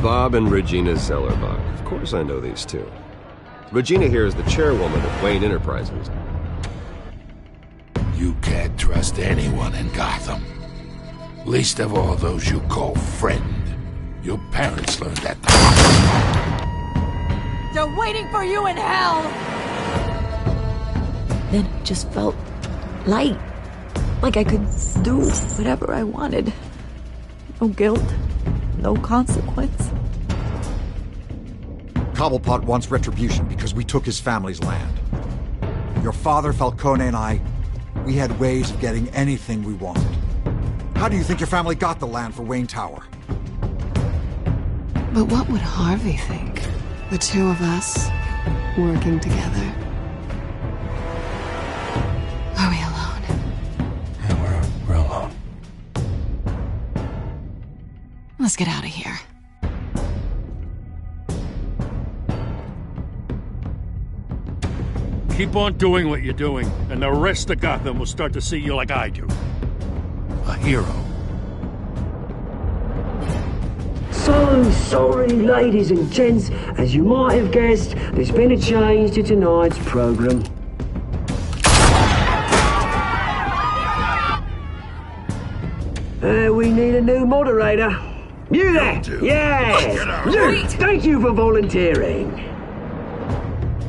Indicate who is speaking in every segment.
Speaker 1: Bob and Regina Zellerbach. Of course I know these two. Regina here is the chairwoman of Wayne Enterprises.
Speaker 2: You can't trust anyone in Gotham. Least of all those you call friend. Your parents learned that.
Speaker 3: They're waiting for you in hell!
Speaker 4: Then it just felt light. Like I could do whatever I wanted. No guilt, no consequence.
Speaker 5: Cobblepot wants retribution because we took his family's land. Your father, Falcone, and I, we had ways of getting anything we wanted. How do you think your family got the land for Wayne Tower?
Speaker 6: But what would Harvey think? The two of us, working together. Are we alone?
Speaker 2: Yeah, we're alone.
Speaker 6: Let's get out of here.
Speaker 7: Keep on doing what you're doing, and the rest of Gotham will start to see you like I do.
Speaker 2: A hero.
Speaker 8: So sorry, ladies and gents. As you might have guessed, there's been a change to tonight's program. We need a new moderator. You there? Yeah! You! Thank you for volunteering.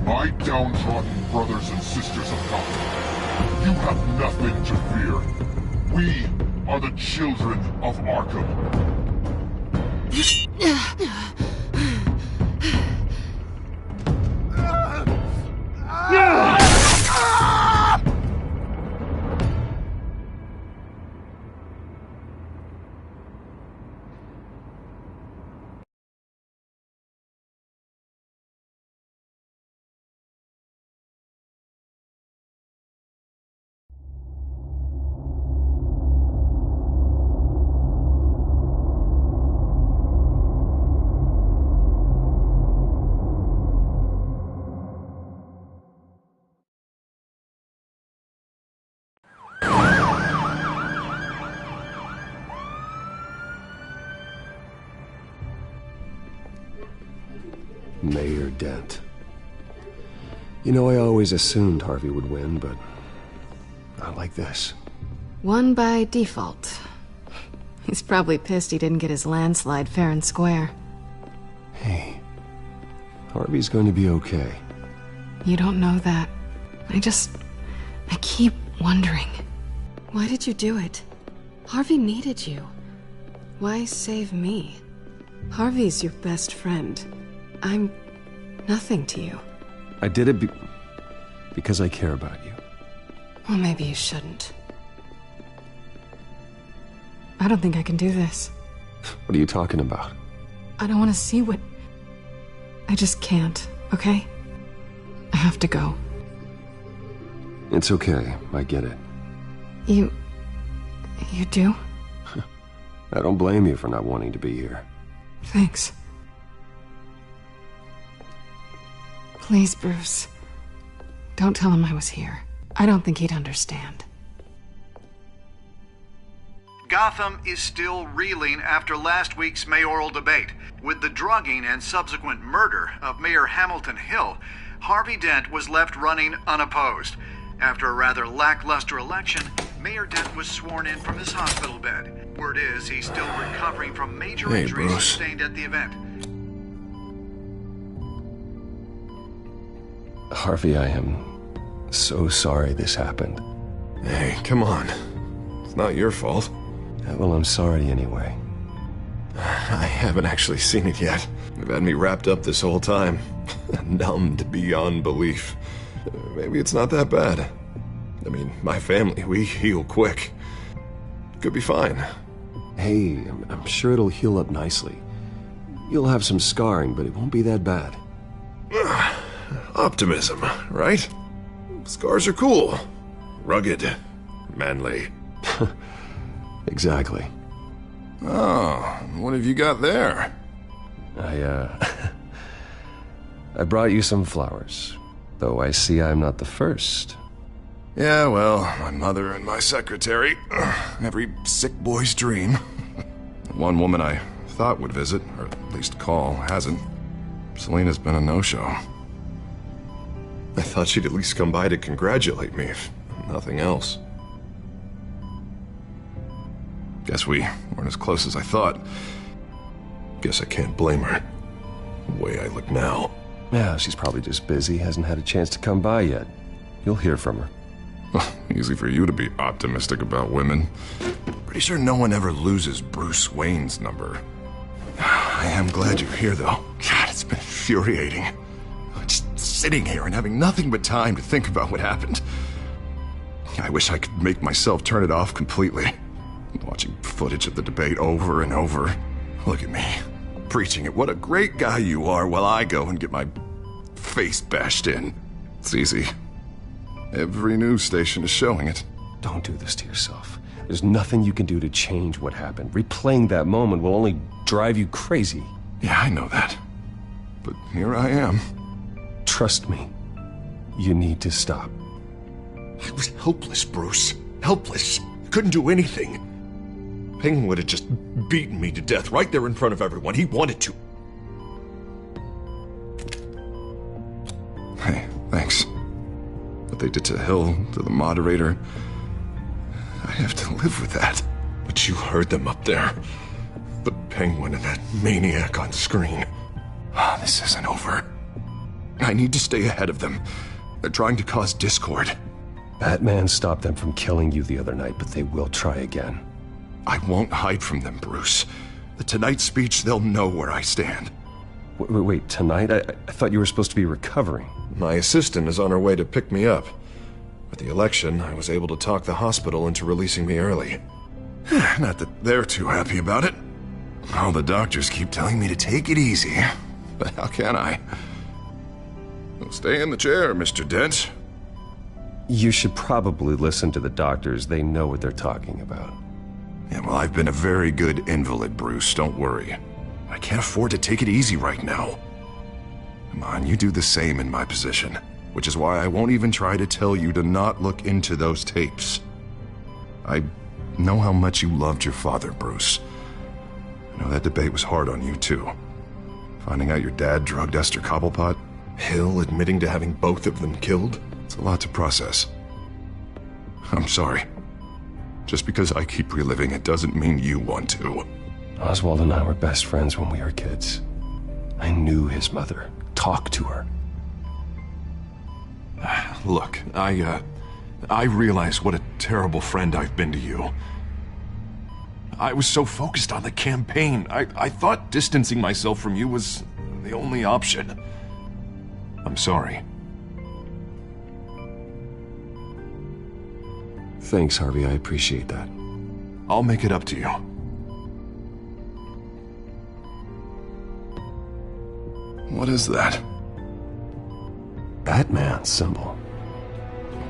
Speaker 9: My downtrodden brothers and sisters of Gotham, you have nothing to fear. We are the children of Arkham.
Speaker 1: Mayor Dent. You know, I always assumed Harvey would win, but not like this.
Speaker 6: Won by default. He's probably pissed he didn't get his landslide fair and square.
Speaker 1: Hey, Harvey's going to be okay.
Speaker 6: You don't know that. I keep wondering. Why did you do it? Harvey needed you. Why save me? Harvey's your best friend. I'm nothing to you.
Speaker 1: I did it because I care about you.
Speaker 6: Well, maybe you shouldn't. I don't think I can do this.
Speaker 1: What are you talking about?
Speaker 6: I don't want to see what... I just can't, okay? I have to go.
Speaker 1: It's okay. I get it.
Speaker 6: You do?
Speaker 1: I don't blame you for not wanting to be here.
Speaker 6: Thanks. Please, Bruce. Don't tell him I was here. I don't think he'd understand.
Speaker 10: Gotham is still reeling after last week's mayoral debate. With the drugging and subsequent murder of Mayor Hamilton Hill, Harvey Dent was left running unopposed. After a rather lackluster election, Mayor Dent was sworn in from his hospital bed. Word is he's still recovering from major injuries sustained at the event.
Speaker 1: Harvey, I am so sorry this happened.
Speaker 11: Hey, come on. It's not your fault.
Speaker 1: Well, I'm sorry anyway.
Speaker 11: I haven't actually seen it yet. You've had me wrapped up this whole time. Numbed beyond belief. Maybe it's not that bad. I mean, my family, we heal quick. Could be fine.
Speaker 1: Hey, I'm sure it'll heal up nicely. You'll have some scarring, but it won't be that bad.
Speaker 11: Optimism, right? Scars are cool. Rugged. Manly.
Speaker 1: Exactly.
Speaker 11: Oh, what have you got there?
Speaker 1: I brought you some flowers. Though I see I'm not the first.
Speaker 11: Yeah, well, my mother and my secretary. Every sick boy's dream. One woman I thought would visit, or at least call, hasn't. Selena's been a no-show. I thought she'd at least come by to congratulate me, if nothing else. Guess we weren't as close as I thought. Guess I can't blame her. The way I look now.
Speaker 1: Yeah, she's probably just busy, hasn't had a chance to come by yet. You'll hear from her.
Speaker 11: Easy for you to be optimistic about women. Pretty sure no one ever loses Bruce Wayne's number. I am glad you're here, though. God, it's been infuriating. Just sitting here and having nothing but time to think about what happened. I wish I could make myself turn it off completely. Watching footage of the debate over and over. Look at me, preaching at what a great guy you are while I go and get my face bashed in. It's easy. Every news station is showing it.
Speaker 1: Don't do this to yourself. There's nothing you can do to change what happened. Replaying that moment will only drive you crazy.
Speaker 11: Yeah, I know that. But here I am.
Speaker 1: Trust me. You need to stop.
Speaker 11: I was helpless, Bruce. Helpless. Couldn't do anything. Penguin would have just beaten me to death right there in front of everyone. He wanted to. Hey, thanks. What they did to Hill, to the moderator, I have to live with that. But you heard them up there. The Penguin and that maniac on screen. This isn't over. I need to stay ahead of them. They're trying to cause discord.
Speaker 1: Batman stopped them from killing you the other night, but they will try again.
Speaker 11: I won't hide from them, Bruce. The Tonight speech, they'll know where I stand.
Speaker 1: Wait, tonight? I thought you were supposed to be recovering.
Speaker 11: My assistant is on her way to pick me up. With the election, I was able to talk the hospital into releasing me early. Not that they're too happy about it. All the doctors keep telling me to take it easy. But how can I? Well, stay in the chair, Mr. Dent.
Speaker 1: You should probably listen to the doctors. They know what they're talking about.
Speaker 11: Yeah, well, I've been a very good invalid, Bruce. Don't worry. I can't afford to take it easy right now. Come on, you do the same in my position. Which is why I won't even try to tell you to not look into those tapes. I know how much you loved your father, Bruce. I know that debate was hard on you, too. Finding out your dad drugged Esther Cobblepot, Hill admitting to having both of them killed, it's a lot to process. I'm sorry. Just because I keep reliving it doesn't mean you want to.
Speaker 1: Oswald and I were best friends when we were kids. I knew his mother. Talked to her.
Speaker 11: Look, I realize what a terrible friend I've been to you. I was so focused on the campaign. I thought distancing myself from you was the only option. I'm sorry.
Speaker 1: Thanks, Harvey. I appreciate that.
Speaker 11: I'll make it up to you. What is that?
Speaker 1: Batman symbol.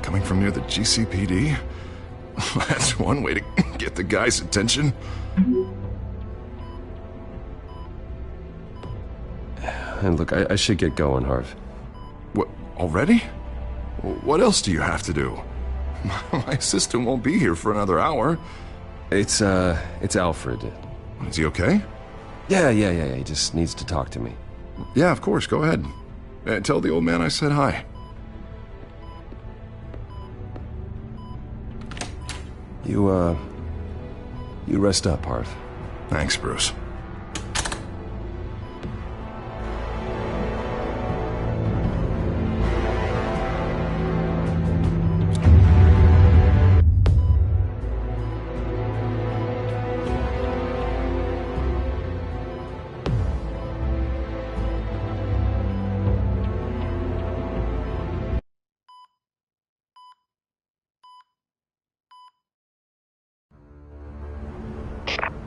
Speaker 11: Coming from near the GCPD? That's one way to get the guy's attention.
Speaker 1: And look, I should get going, Harv.
Speaker 11: What, already? What else do you have to do? My assistant won't be here for another hour.
Speaker 1: It's Alfred.
Speaker 11: Is he okay?
Speaker 1: Yeah, he just needs to talk to me.
Speaker 11: Yeah, of course, go ahead. Tell the old man I said hi.
Speaker 1: You rest up, Harv.
Speaker 11: Thanks, Bruce.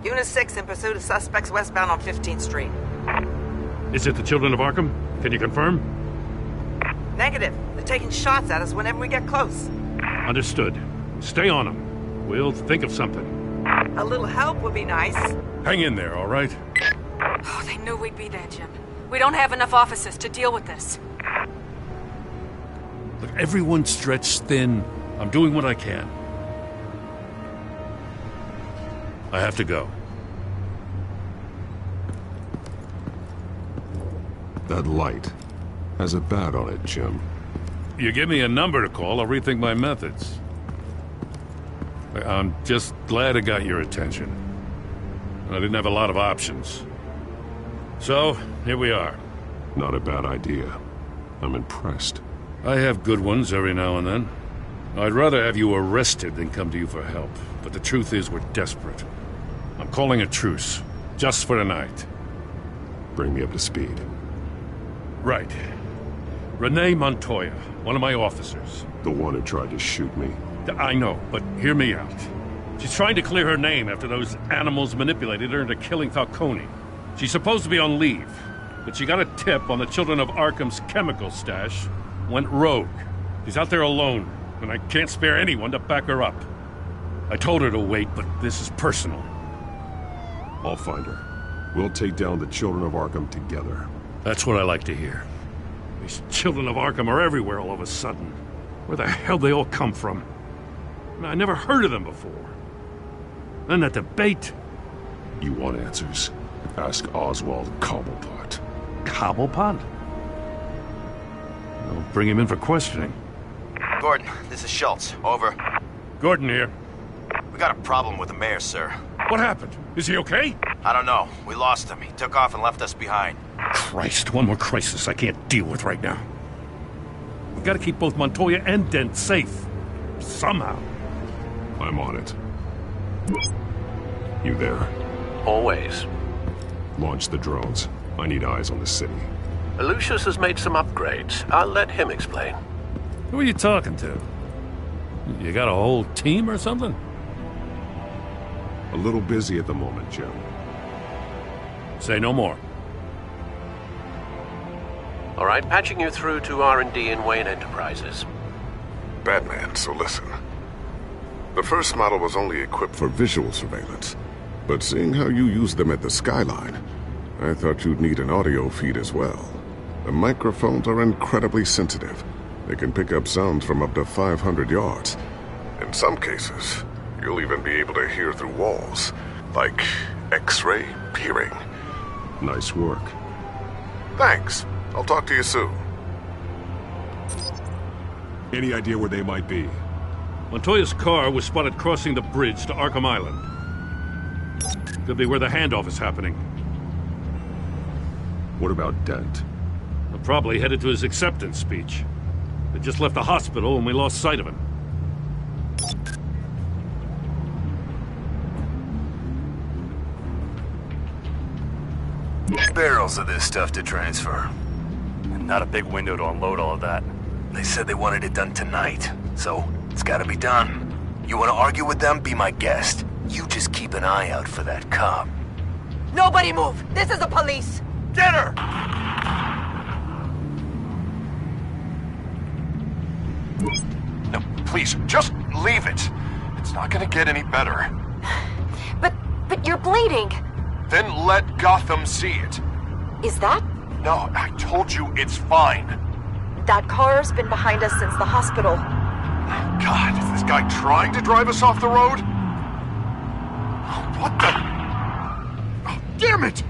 Speaker 12: Unit 6 in pursuit of suspects westbound on 15th Street.
Speaker 7: Is it the Children of Arkham? Can you confirm?
Speaker 12: Negative. They're taking shots at us whenever we get close.
Speaker 7: Understood. Stay on them. We'll think of something.
Speaker 12: A little help would be nice.
Speaker 7: Hang in there, all right?
Speaker 3: Oh, they knew we'd be there, Jim. We don't have enough officers to deal with this.
Speaker 7: Look, everyone's stretched thin. I'm doing what I can. I have to go.
Speaker 13: That light has a bat on it, Jim.
Speaker 7: You give me a number to call, I'll rethink my methods. I'm just glad it got your attention. I didn't have a lot of options. So, here we are.
Speaker 13: Not a bad idea. I'm impressed.
Speaker 7: I have good ones every now and then. I'd rather have you arrested than come to you for help. But the truth is, we're desperate. I'm calling a truce. Just for tonight.
Speaker 13: Bring me up to speed.
Speaker 7: Right. Renee Montoya, one of my officers.
Speaker 13: The one who tried to shoot me.
Speaker 7: I know, but hear me out. She's trying to clear her name after those animals manipulated her into killing Falcone. She's supposed to be on leave, but she got a tip on the Children of Arkham's chemical stash, went rogue. She's out there alone, and I can't spare anyone to back her up. I told her to wait, but this is personal.
Speaker 13: I'll find her. We'll take down the Children of Arkham together.
Speaker 7: That's what I like to hear. These Children of Arkham are everywhere all of a sudden. Where the hell they all come from? I never heard of them before. Then that debate.
Speaker 13: You want answers? Ask Oswald Cobblepot.
Speaker 7: Cobblepot? I'll bring him in for questioning.
Speaker 14: Gordon, this is Schultz. Over.
Speaker 7: Gordon here.
Speaker 14: We got a problem with the mayor, sir.
Speaker 7: What happened? Is he okay?
Speaker 14: I don't know. We lost him. He took off and left us behind.
Speaker 7: Christ, one more crisis I can't deal with right now. We gotta keep both Montoya and Dent safe. Somehow.
Speaker 13: I'm on it. You there?
Speaker 15: Always.
Speaker 13: Launch the drones. I need eyes on the city.
Speaker 15: Lucius has made some upgrades. I'll let him explain.
Speaker 7: Who are you talking to? You got a whole team or something?
Speaker 13: A little busy at the moment, Jim.
Speaker 7: Say no more.
Speaker 15: All right, patching you through to R&D in Wayne Enterprises.
Speaker 16: Batman, so listen. The first model was only equipped for visual surveillance, but seeing how you use them at the Skyline, I thought you'd need an audio feed as well. The microphones are incredibly sensitive. They can pick up sounds from up to 500 yards. In some cases, you'll even be able to hear through walls, like X-ray peering.
Speaker 13: Nice work.
Speaker 16: Thanks. I'll talk to you soon.
Speaker 13: Any idea where they might be?
Speaker 7: Montoya's car was spotted crossing the bridge to Arkham Island. Could be where the handoff is happening.
Speaker 13: What about Dent?
Speaker 7: They're probably headed to his acceptance speech. They just left the hospital and we lost sight of him.
Speaker 17: Barrels of this stuff to transfer. And not a big window to unload all of that. They said they wanted it done tonight, so it's gotta be done. You wanna argue with them? Be my guest. You just keep an eye out for that cop.
Speaker 12: Nobody move! This is the police!
Speaker 17: Get her!
Speaker 18: No, please, just leave it. It's not gonna get any better.
Speaker 3: But you're bleeding.
Speaker 18: Then let Gotham see it.
Speaker 3: Is that?
Speaker 18: No, I told you it's fine.
Speaker 3: That car's been behind us since the hospital.
Speaker 18: God, is this guy trying to drive us off the road? What the? Oh, damn it!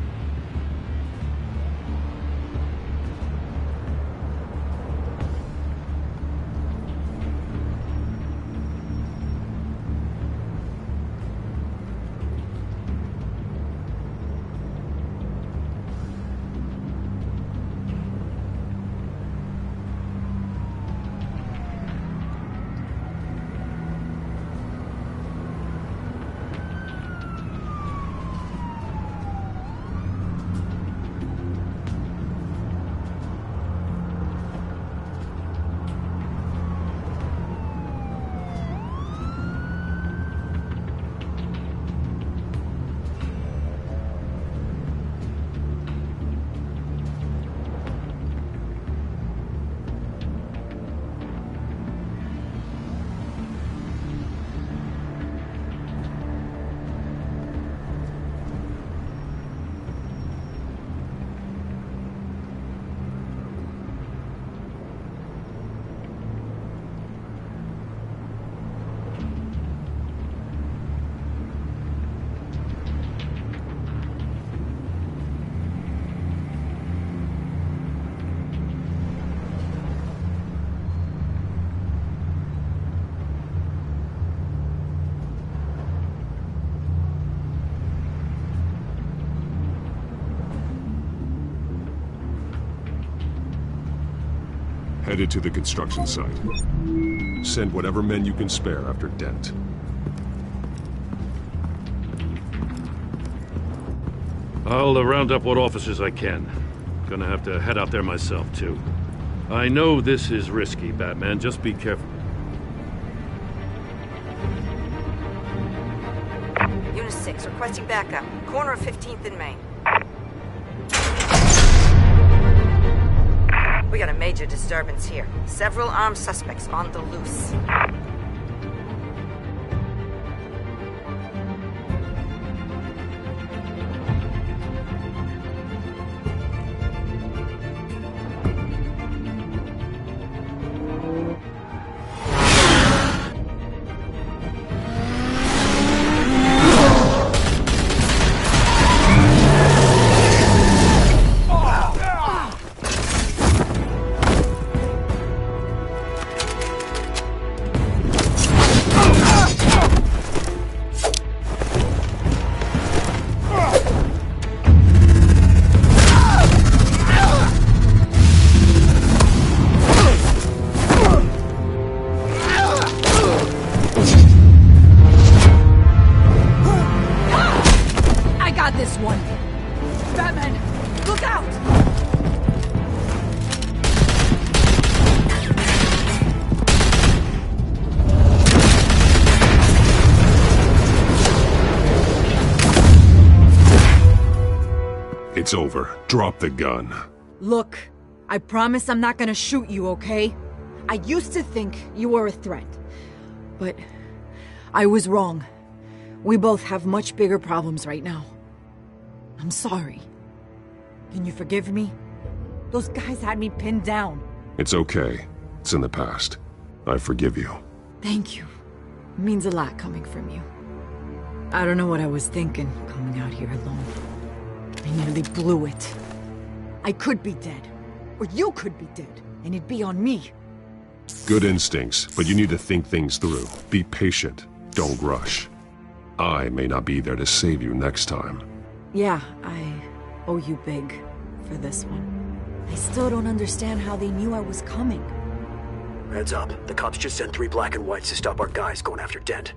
Speaker 13: Headed to the construction site. Send whatever men you can spare after Dent.
Speaker 7: I'll round up what officers I can. Gonna have to head out there myself, too. I know this is risky, Batman. Just be careful.
Speaker 19: Unit 6, requesting backup. Corner of 15th and Main. We got a major disturbance here. Several armed suspects on the loose.
Speaker 13: It's over. Drop the gun.
Speaker 4: Look, I promise I'm not gonna shoot you, okay? I used to think you were a threat, but I was wrong. We both have much bigger problems right now. I'm sorry. Can you forgive me? Those guys had me pinned down.
Speaker 13: It's okay. It's in the past. I forgive you.
Speaker 4: Thank you. It means a lot coming from you. I don't know what I was thinking, coming out here alone. I nearly blew it. I could be dead. Or you could be dead, and it'd be on me.
Speaker 13: Good instincts, but you need to think things through. Be patient. Don't rush. I may not be there to save you next time.
Speaker 4: Yeah, I owe you big for this one. I still don't understand how they knew I was coming.
Speaker 8: Heads up. The cops just sent 3 black and whites to stop our guys going after Dent.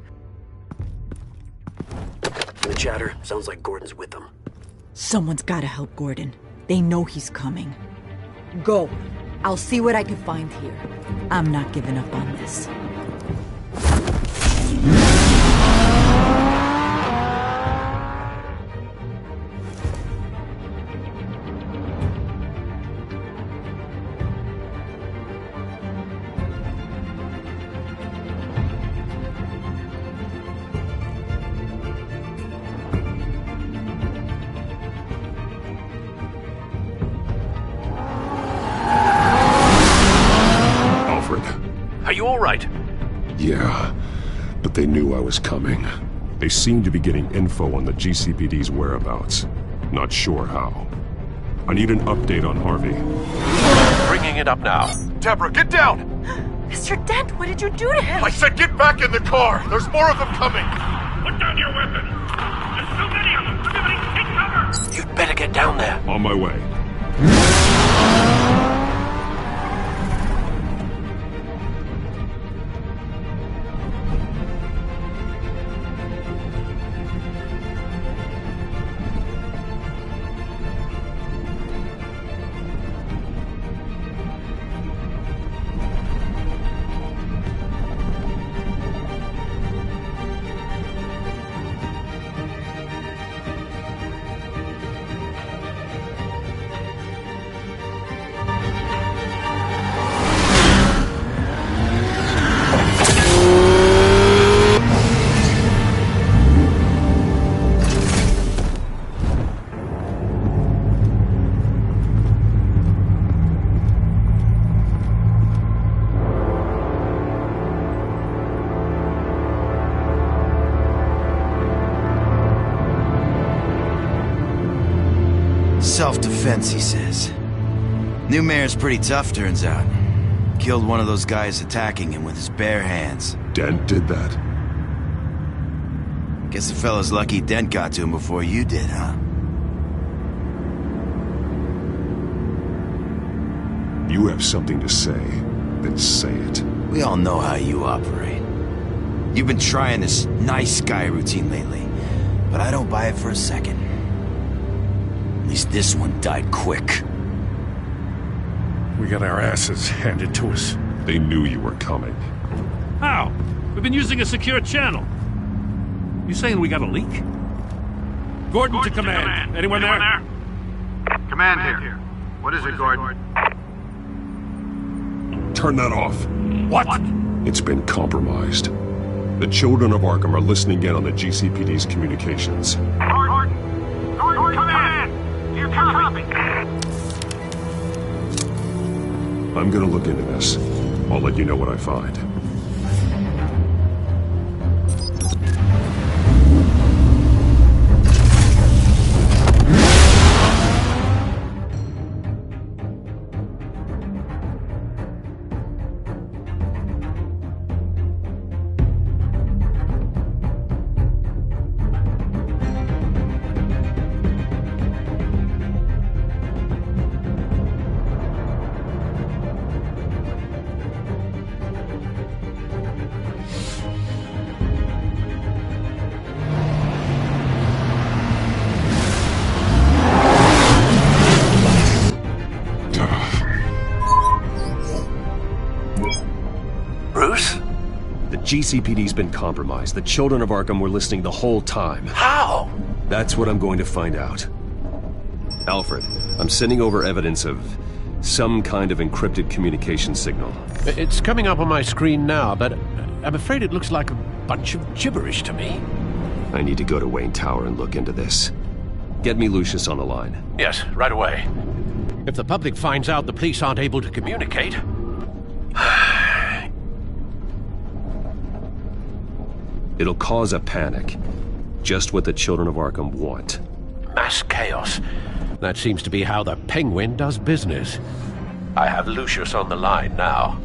Speaker 8: And the chatter sounds like Gordon's with them.
Speaker 4: Someone's gotta help Gordon. They know he's coming. Go. I'll see what I can find here. I'm not giving up on this.
Speaker 7: Are you all right?
Speaker 13: Yeah, but they knew I was coming. They seem to be getting info on the GCPD's whereabouts. Not sure how. I need an update on Harvey.
Speaker 15: Bringing it up now.
Speaker 18: Deborah, get down!
Speaker 19: Mr. Dent, what did you do to him?
Speaker 18: I said get back in the car! There's more of them coming!
Speaker 7: Put down your weapon! There's so many of them! Everybody take cover!
Speaker 8: You'd better get down there.
Speaker 13: On my way.
Speaker 14: Self-defense, he says. New mayor's pretty tough, turns out. Killed one of those guys attacking him with his bare hands.
Speaker 13: Dent did that?
Speaker 14: Guess the fella's lucky Dent got to him before you did, huh?
Speaker 13: you have something to say, then say it.
Speaker 14: We all know how you operate. You've been trying this nice guy routine lately, but I don't buy it for a second. At least this one died quick.
Speaker 7: We got our asses handed to us.
Speaker 13: They knew you were coming.
Speaker 7: How? We've been using a secure channel. You saying we got a leak? Gordon to command. Anyone there?
Speaker 10: Command here. What is it, Gordon?
Speaker 13: Turn that off.
Speaker 7: What?
Speaker 13: It's been compromised. The children of Arkham are listening in on the GCPD's communications.
Speaker 20: Gordon, command! You copy?
Speaker 13: I'm gonna look into this. I'll let you know what I find. GCPD's been compromised. The children of Arkham were listening the whole time.
Speaker 17: How?
Speaker 13: That's what I'm going to find out. Alfred, I'm sending over evidence of some kind of encrypted communication signal.
Speaker 15: It's coming up on my screen now, but I'm afraid it looks like a bunch of gibberish to me.
Speaker 13: I need to go to Wayne Tower and look into this. Get me Lucius on the line.
Speaker 15: Yes, right away. If the public finds out the police aren't able to communicate...
Speaker 13: It'll cause a panic. Just what the children of Arkham want.
Speaker 15: Mass chaos. That seems to be how the Penguin does business. I have Lucius on the line now.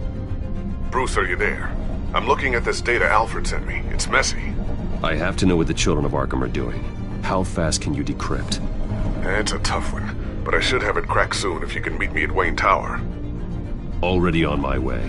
Speaker 16: Bruce, are you there? I'm looking at this data Alfred sent me. It's messy.
Speaker 13: I have to know what the children of Arkham are doing. How fast can you decrypt?
Speaker 16: It's a tough one, but I should have it cracked soon if you can meet me at Wayne Tower.
Speaker 13: Already on my way.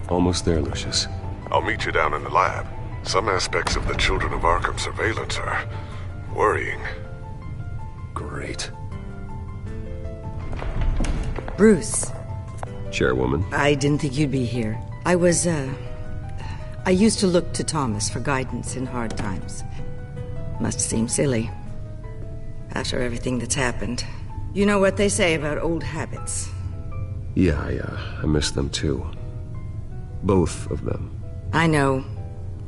Speaker 13: Almost there, Lucius.
Speaker 16: I'll meet you down in the lab. Some aspects of the Children of Arkham surveillance are worrying.
Speaker 13: Great.
Speaker 21: Bruce.
Speaker 13: Chairwoman.
Speaker 21: I didn't think you'd be here. I used to look to Thomas for guidance in hard times. Must seem silly. After everything that's happened. You know what they say about old habits.
Speaker 13: Yeah, I miss them too. Both of them.
Speaker 21: I know.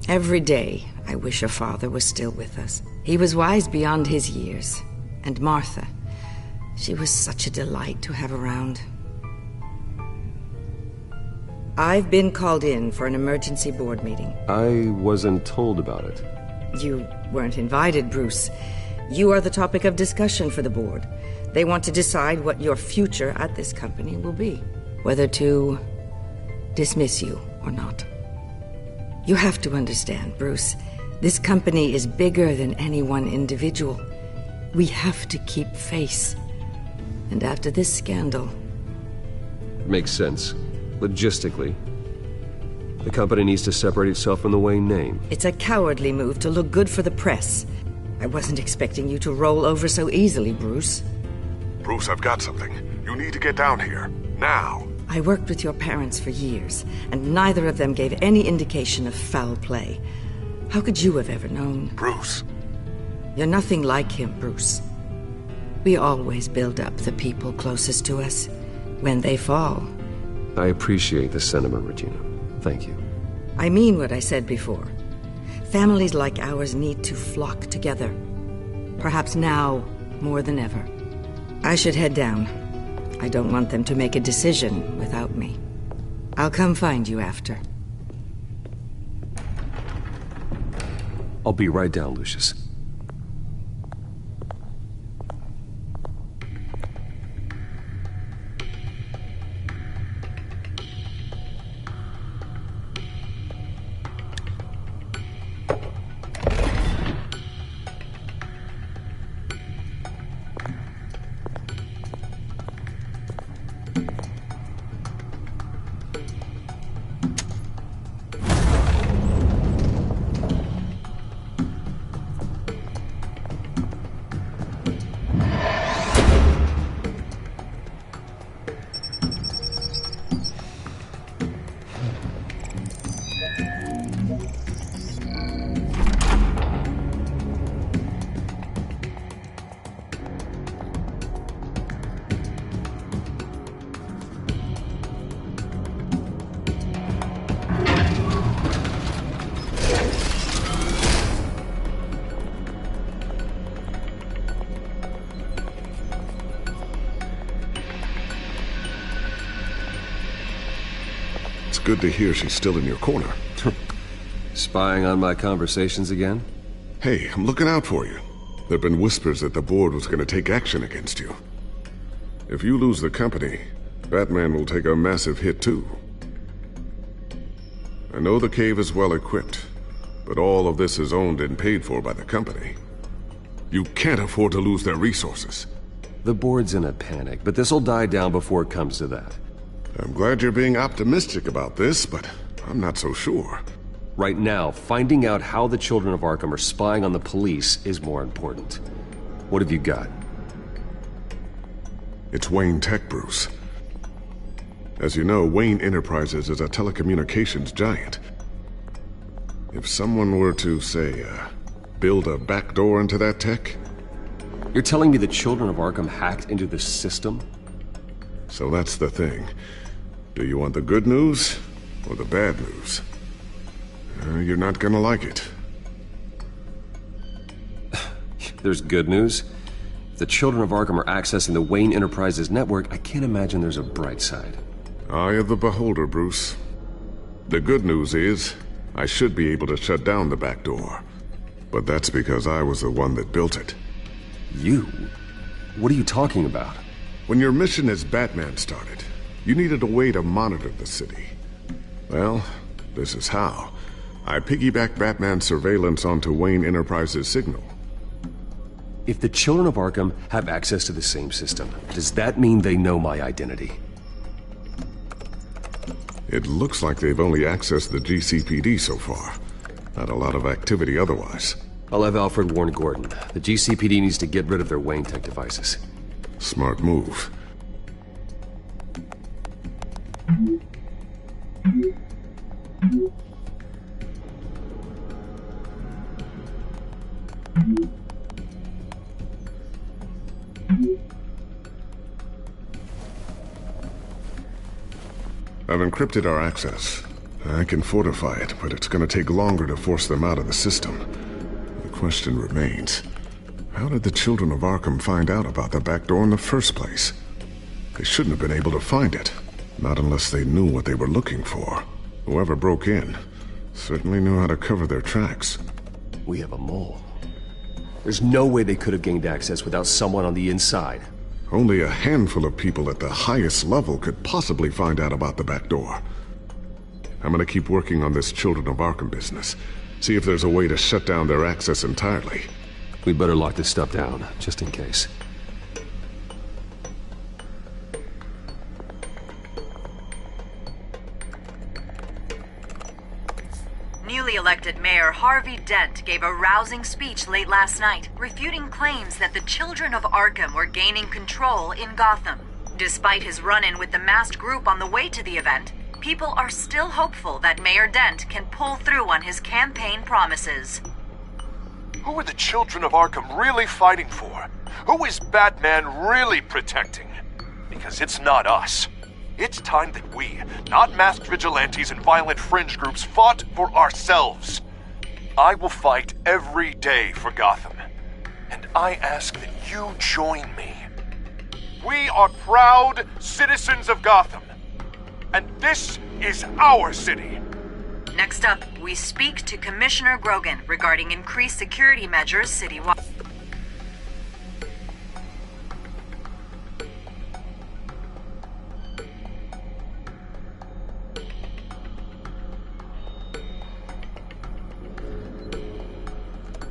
Speaker 21: Every day, I wish your father was still with us. He was wise beyond his years. And Martha, she was such a delight to have around. I've been called in for an emergency board meeting.
Speaker 13: I wasn't told about it.
Speaker 21: You weren't invited, Bruce. You are the topic of discussion for the board. They want to decide what your future at this company will be. Whether to dismiss you or not. You have to understand, Bruce. This company is bigger than any one individual. We have to keep face. And after this scandal...
Speaker 13: It makes sense. Logistically. The company needs to separate itself from the Wayne name.
Speaker 21: It's a cowardly move to look good for the press. I wasn't expecting you to roll over so easily, Bruce.
Speaker 16: Bruce, I've got something. You need to get down here. Now.
Speaker 21: I worked with your parents for years, and neither of them gave any indication of foul play. How could you have ever known?
Speaker 16: Bruce.
Speaker 21: You're nothing like him, Bruce. We always build up the people closest to us. When they fall...
Speaker 1: I appreciate the sentiment, Regina. Thank you.
Speaker 21: I mean what I said before. Families like ours need to flock together. Perhaps now, more than ever. I should head down. I don't want them to make a decision without me. I'll come find you after.
Speaker 1: I'll be right down, Lucius.
Speaker 16: Good to hear she's still in your corner.
Speaker 1: Spying on my conversations again?
Speaker 16: Hey, I'm looking out for you. There've been whispers that the board was going to take action against you. If you lose the company, Batman will take a massive hit too. I know the cave is well equipped, but all of this is owned and paid for by the company. You can't afford to lose their resources.
Speaker 1: The board's in a panic, but this'll die down before it comes to that.
Speaker 16: I'm glad you're being optimistic about this, but I'm not so sure.
Speaker 1: Right now, finding out how the children of Arkham are spying on the police is more important. What have you got?
Speaker 16: It's Wayne Tech, Bruce. As you know, Wayne Enterprises is a telecommunications giant. If someone were to, say, build a backdoor into that tech...
Speaker 1: You're telling me the children of Arkham hacked into the system?
Speaker 16: So that's the thing. Do you want the good news or the bad news? You're not gonna like it.
Speaker 1: There's good news. If the children of Arkham are accessing the Wayne Enterprises network, I can't imagine there's a bright side.
Speaker 16: Eye of the beholder, Bruce. The good news is, I should be able to shut down the back door. But that's because I was the one that built it.
Speaker 1: You? What are you talking about?
Speaker 16: When your mission as Batman started, you needed a way to monitor the city. Well, this is how. I piggybacked Batman's surveillance onto Wayne Enterprises' signal.
Speaker 1: If the children of Arkham have access to the same system, does that mean they know my identity?
Speaker 16: It looks like they've only accessed the GCPD so far. Not a lot of activity otherwise.
Speaker 1: I'll have Alfred warn Gordon. The GCPD needs to get rid of their Wayne Tech devices.
Speaker 16: Smart move. I've encrypted our access. I can fortify it, but it's gonna take longer to force them out of the system. The question remains, how did the children of Arkham find out about the back door in the first place? They shouldn't have been able to find it. Not unless they knew what they were looking for. Whoever broke in certainly knew how to cover their tracks.
Speaker 1: We have a mole. There's no way they could have gained access without someone on the inside.
Speaker 16: Only a handful of people at the highest level could possibly find out about the back door. I'm gonna keep working on this Children of Arkham business. See if there's a way to shut down their access entirely.
Speaker 1: We better lock this stuff down, just in case.
Speaker 5: Newly elected Mayor Harvey Dent gave a rousing speech late last night, refuting claims that the children of Arkham were gaining control in Gotham. Despite his run-in with the masked group on the way to the event, people are still hopeful that Mayor Dent can pull through on his campaign promises.
Speaker 18: Who are the children of Arkham really fighting for? Who is Batman really protecting? Because it's not us. It's time that we, not masked vigilantes and violent fringe groups, fought for ourselves. I will fight every day for Gotham. And I ask that you join me. We are proud citizens of Gotham. And this is our city.
Speaker 5: Next up, we speak to Commissioner Grogan regarding increased security measures citywide.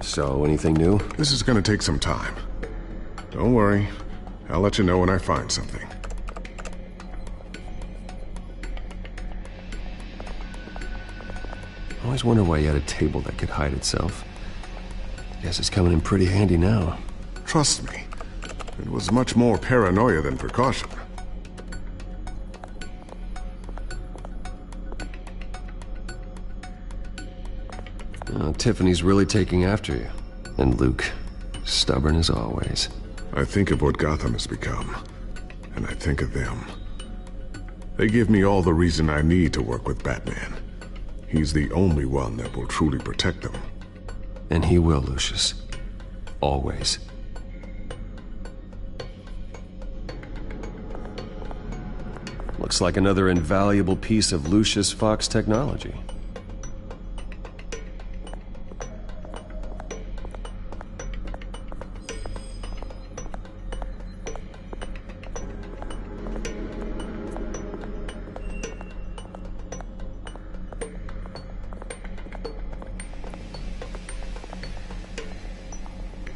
Speaker 1: So, anything new?
Speaker 16: This is gonna take some time. Don't worry. I'll let you know when I find something.
Speaker 1: I always wonder why you had a table that could hide itself. Guess it's coming in pretty handy now.
Speaker 16: Trust me. It was much more paranoia than precaution.
Speaker 1: Tiffany's really taking after you. And Luke, stubborn as always.
Speaker 16: I think of what Gotham has become, and I think of them. They give me all the reason I need to work with Batman. He's the only one that will truly protect them.
Speaker 1: And he will, Lucius. Always. Looks like another invaluable piece of Lucius Fox technology.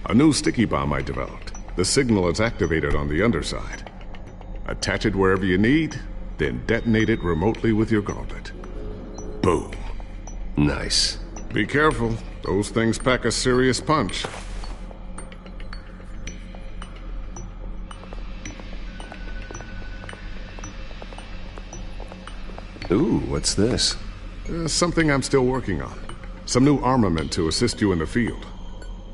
Speaker 16: A new sticky bomb I developed. The signal is activated on the underside. Attach it wherever you need, then detonate it remotely with your gauntlet. Boom.
Speaker 1: Nice.
Speaker 16: Be careful. Those things pack a serious punch.
Speaker 1: Ooh, what's this?
Speaker 16: Something I'm still working on. Some new armament to assist you in the field.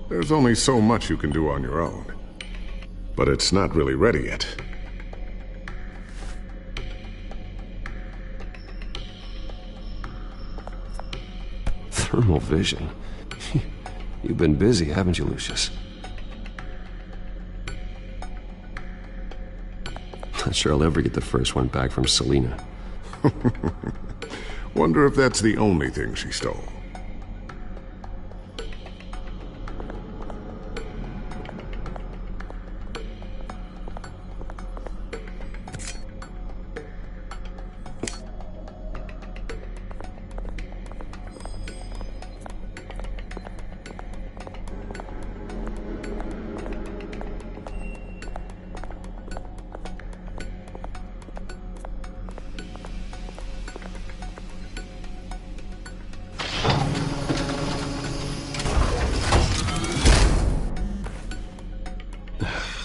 Speaker 16: There's only so much you can do on your own. But it's not really ready yet.
Speaker 1: Thermal vision. You've been busy, haven't you, Lucius? Not sure I'll ever get the first one back from Selina.
Speaker 16: Wonder if that's the only thing she stole.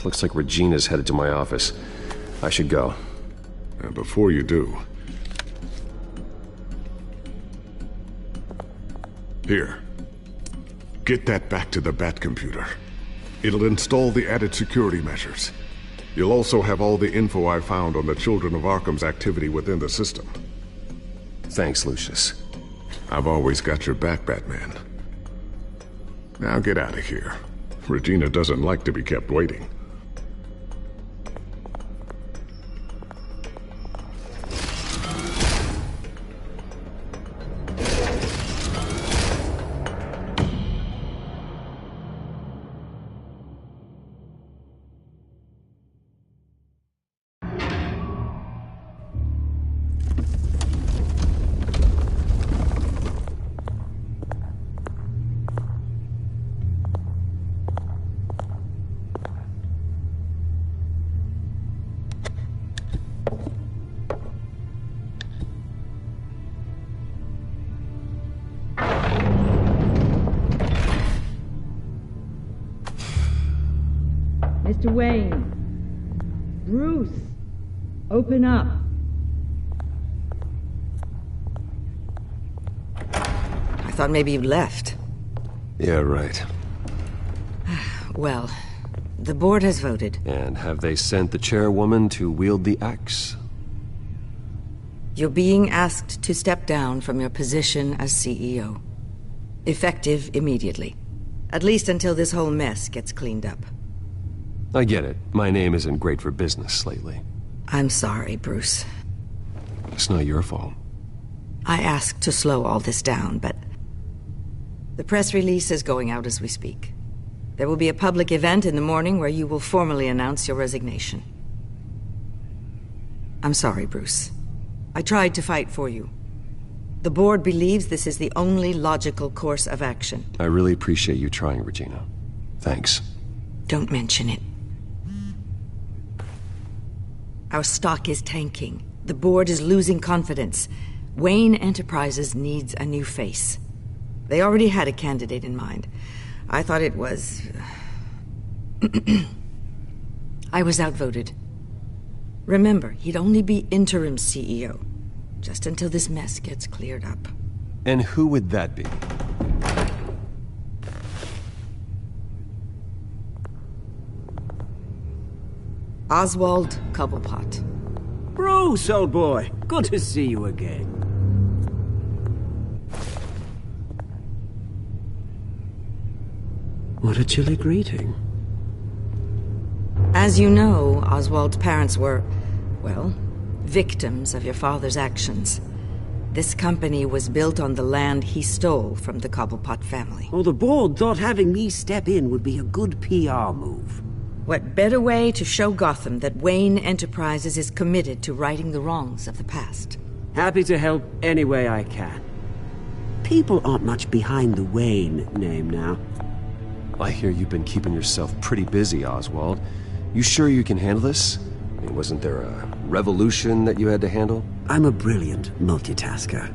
Speaker 1: Looks like Regina's headed to my office. I should go.
Speaker 16: And before you do... Here. Get that back to the Bat computer. It'll install the added security measures. You'll also have all the info I found on the Children of Arkham's activity within the system.
Speaker 1: Thanks, Lucius.
Speaker 16: I've always got your back, Batman. Now get out of here. Regina doesn't like to be kept waiting.
Speaker 21: Mr. Wayne. Bruce. Open up. I thought maybe you left.
Speaker 1: Yeah, right.
Speaker 21: Well, the board has voted.
Speaker 1: And have they sent the chairwoman to wield the axe?
Speaker 21: You're being asked to step down from your position as CEO. Effective immediately. At least until this whole mess gets cleaned up.
Speaker 1: I get it. My name isn't great for business lately.
Speaker 21: I'm sorry, Bruce.
Speaker 1: It's not your fault.
Speaker 21: I asked to slow all this down, but the press release is going out as we speak. There will be a public event in the morning where you will formally announce your resignation. I'm sorry, Bruce. I tried to fight for you. The board believes this is the only logical course of action.
Speaker 1: I really appreciate you trying, Regina. Thanks.
Speaker 21: Don't mention it. Our stock is tanking. The board is losing confidence. Wayne Enterprises needs a new face. They already had a candidate in mind. I thought it was... I was outvoted. Remember, he'd only be interim CEO. Just until this mess gets cleared up.
Speaker 1: And who would that be?
Speaker 21: Oswald Cobblepot.
Speaker 2: Bruce, old boy. Good to see you again. What a chilly greeting.
Speaker 21: As you know, Oswald's parents were, well, victims of your father's actions. This company was built on the land he stole from the Cobblepot family.
Speaker 2: Oh, the board thought having me step in would be a good PR move.
Speaker 21: What better way to show Gotham that Wayne Enterprises is committed to righting the wrongs of the past?
Speaker 2: Happy to help any way I can. People aren't much behind the Wayne name now.
Speaker 1: I hear you've been keeping yourself pretty busy, Oswald. You sure you can handle this? I mean, wasn't there a revolution that you had to handle?
Speaker 2: I'm a brilliant multitasker.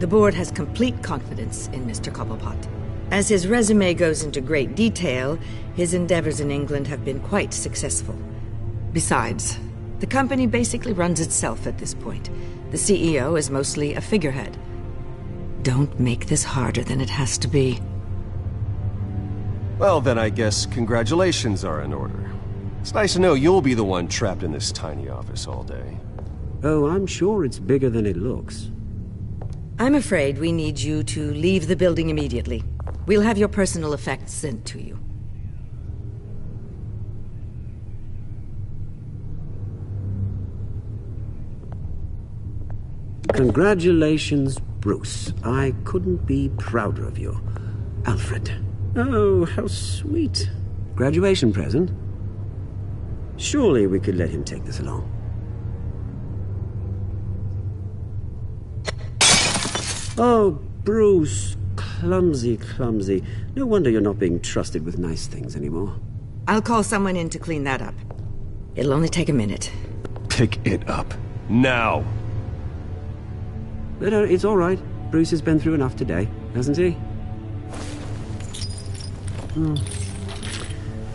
Speaker 21: The board has complete confidence in Mr. Cobblepot. As his resume goes into great detail, his endeavors in England have been quite successful. Besides, the company basically runs itself at this point. The CEO is mostly a figurehead. Don't make this harder than it has to be.
Speaker 1: Well, then I guess congratulations are in order. It's nice to know you'll be the one trapped in this tiny office all day.
Speaker 2: Oh, I'm sure it's bigger than it looks.
Speaker 21: I'm afraid we need you to leave the building immediately. We'll have your personal effects sent to you.
Speaker 2: Congratulations, Bruce. I couldn't be prouder of you. Alfred. Oh, how sweet. Graduation present? Surely we could let him take this along. Oh, Bruce. Clumsy, clumsy. No wonder you're not being trusted with nice things anymore.
Speaker 21: I'll call someone in to clean that up. It'll only take a minute.
Speaker 1: Pick it up. Now!
Speaker 2: But it's all right. Bruce has been through enough today, hasn't he?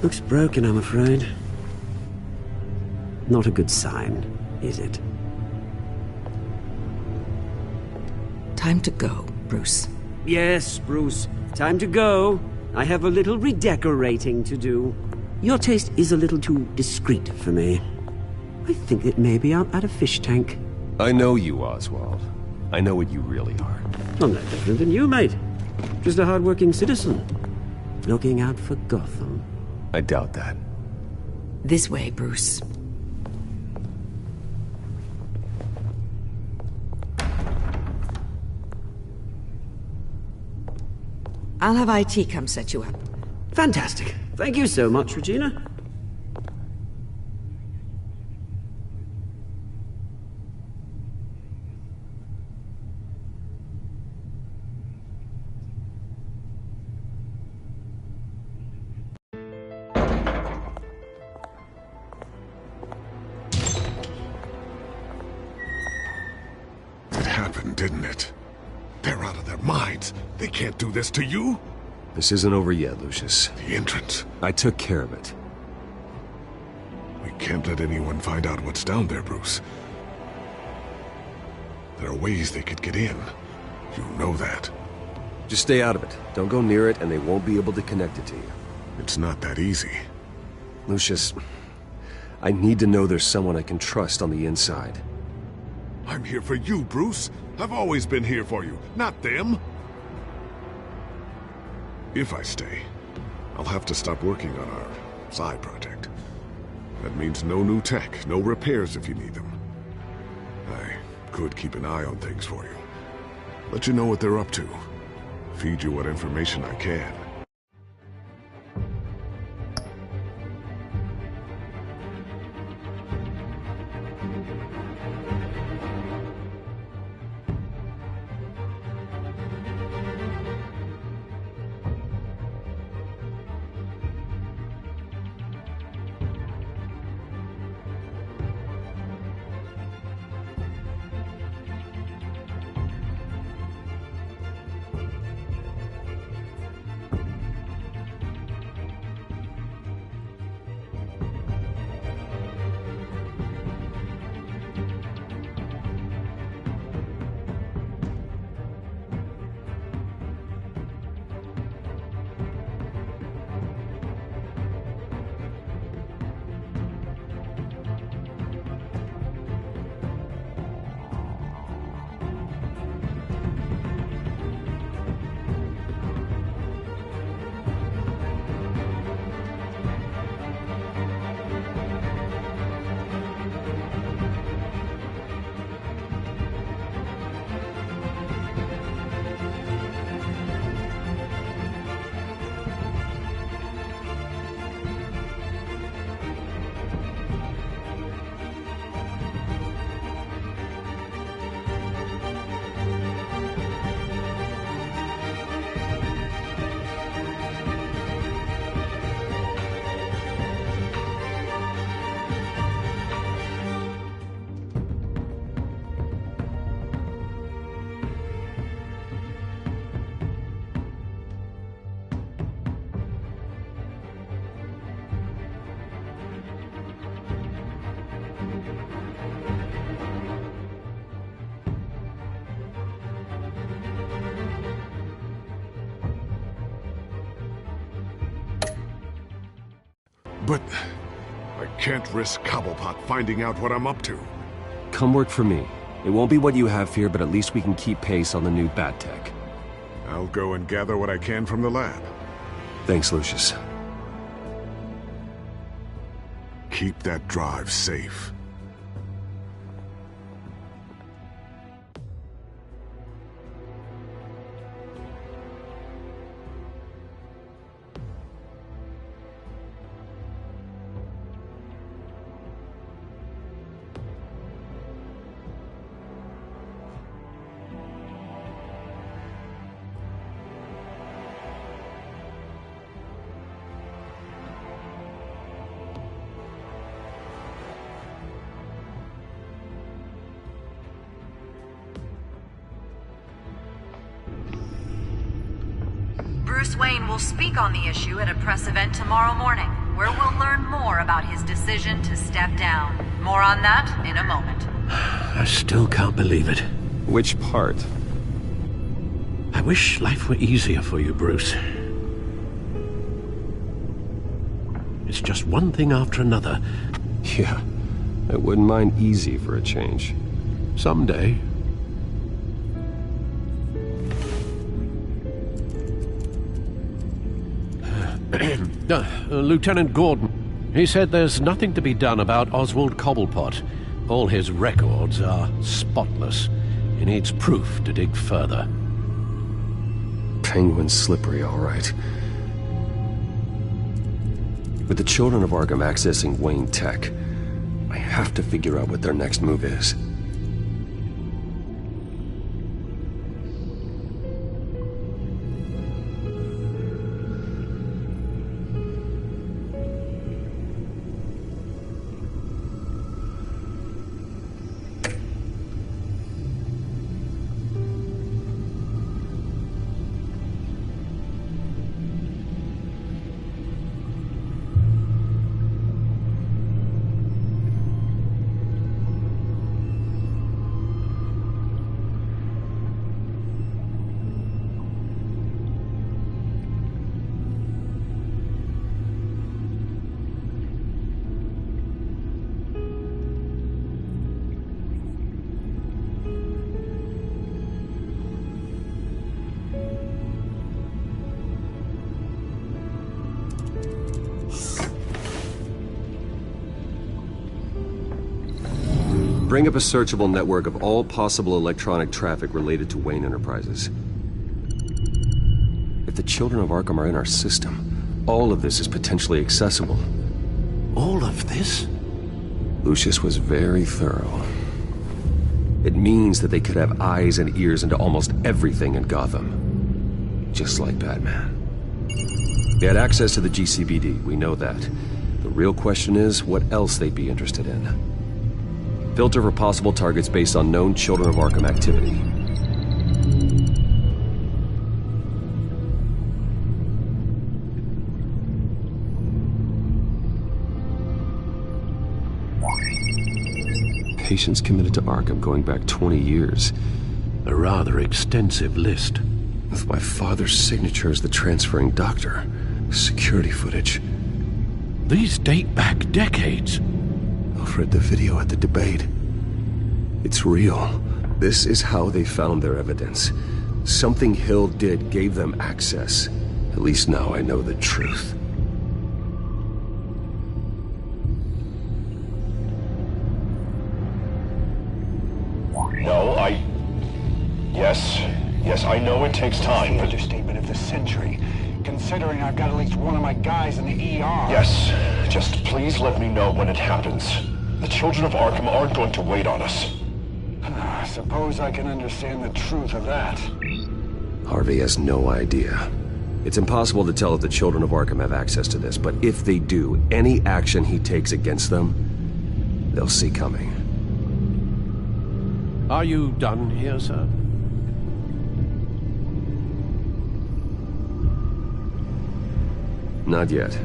Speaker 2: Looks broken, I'm afraid. Not a good sign, is it?
Speaker 21: Time to go, Bruce.
Speaker 2: Yes, Bruce. Time to go. I have a little redecorating to do. Your taste is a little too discreet for me. I think it may be out at a fish tank.
Speaker 1: I know you, Oswald. I know what you really are.
Speaker 2: I'm no different than you, mate. Just a hard-working citizen. Looking out for Gotham.
Speaker 1: I doubt that.
Speaker 21: This way, Bruce. I'll have IT come set you up.
Speaker 2: Fantastic. Thank you so much, Regina.
Speaker 16: It happened, didn't it? They're out of their minds. They can't do this to you.
Speaker 1: This isn't over yet, Lucius.
Speaker 16: The entrance.
Speaker 1: I took care of it.
Speaker 16: We can't let anyone find out what's down there, Bruce. There are ways they could get in. You know that.
Speaker 1: Just stay out of it. Don't go near it, and they won't be able to connect it to you.
Speaker 16: It's not that easy.
Speaker 1: Lucius, I need to know there's someone I can trust on the inside.
Speaker 16: I'm here for you, Bruce. I've always been here for you, not them. If I stay, I'll have to stop working on our side project. That means no new tech, no repairs if you need them. I could keep an eye on things for you. Let you know what they're up to. Feed you what information I can. But I can't risk Cobblepot finding out what I'm up to.
Speaker 1: Come work for me. It won't be what you have here, but at least we can keep pace on the new bat tech.
Speaker 16: I'll go and gather what I can from the lab.
Speaker 1: Thanks, Lucius.
Speaker 16: Keep that drive safe.
Speaker 5: Bruce Wayne will speak on the issue at a press event tomorrow morning, where we'll learn more about his decision to step down. More on that in a moment.
Speaker 15: I still can't believe it.
Speaker 1: Which part?
Speaker 15: I wish life were easier for you, Bruce. It's just one thing after another.
Speaker 1: Yeah, I wouldn't mind easy for a change.
Speaker 15: Someday. Lieutenant Gordon, he said there's nothing to be done about Oswald Cobblepot. All his records are spotless. He needs proof to dig further.
Speaker 1: Penguin's slippery, all right. With the children of Arkham accessing Wayne Tech, I have to figure out what their next move is. Bring up a searchable network of all possible electronic traffic related to Wayne Enterprises. If the children of Arkham are in our system, all of this is potentially accessible.
Speaker 15: All of this?
Speaker 1: Lucius was very thorough. It means that they could have eyes and ears into almost everything in Gotham. Just like Batman. They had access to the GCPD, we know that. The real question is, what else they'd be interested in. Filter for possible targets based on known Children of Arkham activity. Patients committed to Arkham going back 20 years.
Speaker 15: A rather extensive list.
Speaker 1: With my father's signature as the transferring doctor. Security footage.
Speaker 15: These date back decades.
Speaker 1: Alfred, the video at the debate. It's real. This is how they found their evidence. Something Hill did gave them access. At least now I know the truth.
Speaker 9: No, Yes, I know it takes time, but...
Speaker 20: Understatement of the century, considering I've got at least one of my guys in the ER.
Speaker 9: Yes, just please let me know when it happens. The children of Arkham aren't going to wait on us.
Speaker 20: I suppose I can understand the truth of that.
Speaker 1: Harvey has no idea. It's impossible to tell if the children of Arkham have access to this, but if they do, any action he takes against them, they'll see coming.
Speaker 15: Are you done here, sir?
Speaker 1: Not yet.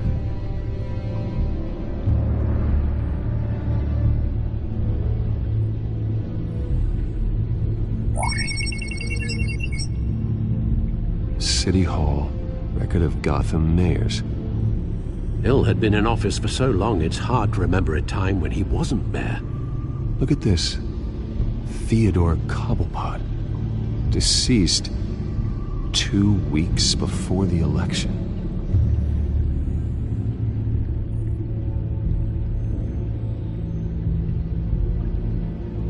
Speaker 1: City Hall. Record of Gotham mayors.
Speaker 15: Hill had been in office for so long, it's hard to remember a time when he wasn't mayor.
Speaker 1: Look at this. Theodore Cobblepot. Deceased 2 weeks before the election.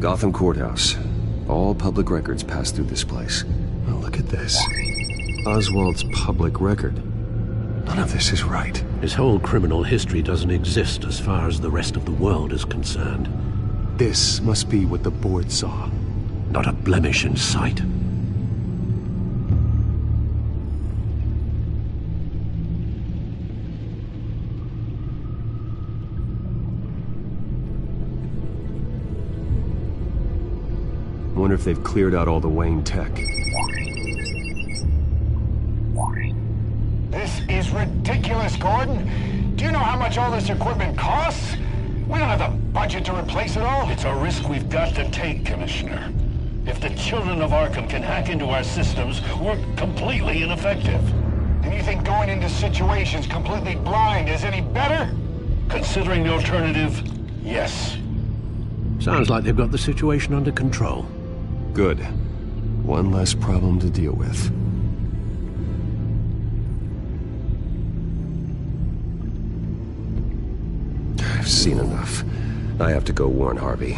Speaker 1: Gotham Courthouse. All public records pass through this place. Oh, look at this. Oswald's public record. None of this is right.
Speaker 15: His whole criminal history doesn't exist as far as the rest of the world is concerned.
Speaker 1: This must be what the board saw.
Speaker 15: Not a blemish in sight.
Speaker 1: I wonder if they've cleared out all the Wayne tech.
Speaker 20: This is ridiculous, Gordon. Do you know how much all this equipment costs? We don't have the budget to replace it all.
Speaker 9: It's a risk we've got to take, Commissioner. If the children of Arkham can hack into our systems, we're completely ineffective.
Speaker 20: And you think going into situations completely blind is any better?
Speaker 9: Considering the alternative, yes.
Speaker 15: Sounds like they've got the situation under control.
Speaker 1: Good. One less problem to deal with. I've seen enough. I have to go warn Harvey.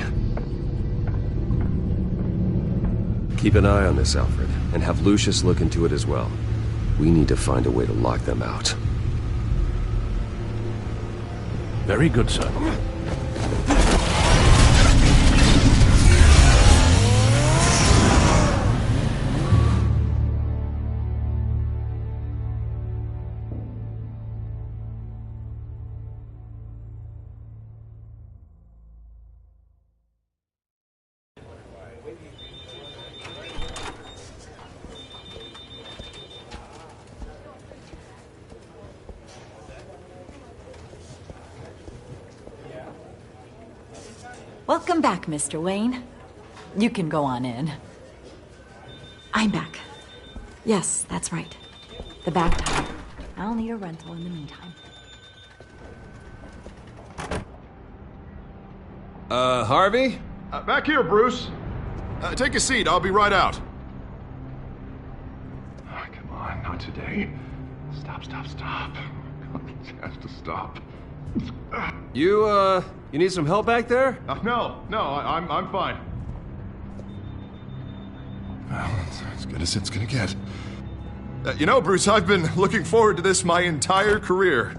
Speaker 1: Keep an eye on this, Alfred, and have Lucius look into it as well. We need to find a way to lock them out.
Speaker 15: Very good, sir.
Speaker 4: Welcome back, Mr. Wayne. You can go on in. I'm back. Yes, that's right. The back tire. I'll need a rental in the meantime.
Speaker 11: Harvey?
Speaker 16: Back here, Bruce. Take a seat. I'll be right out.
Speaker 13: Oh, come on, not today. Stop. It has to stop.
Speaker 1: You need some help back there?
Speaker 11: No, I'm fine. Well, it's as good as it's gonna get. You know, Bruce, I've been looking forward to this my entire career.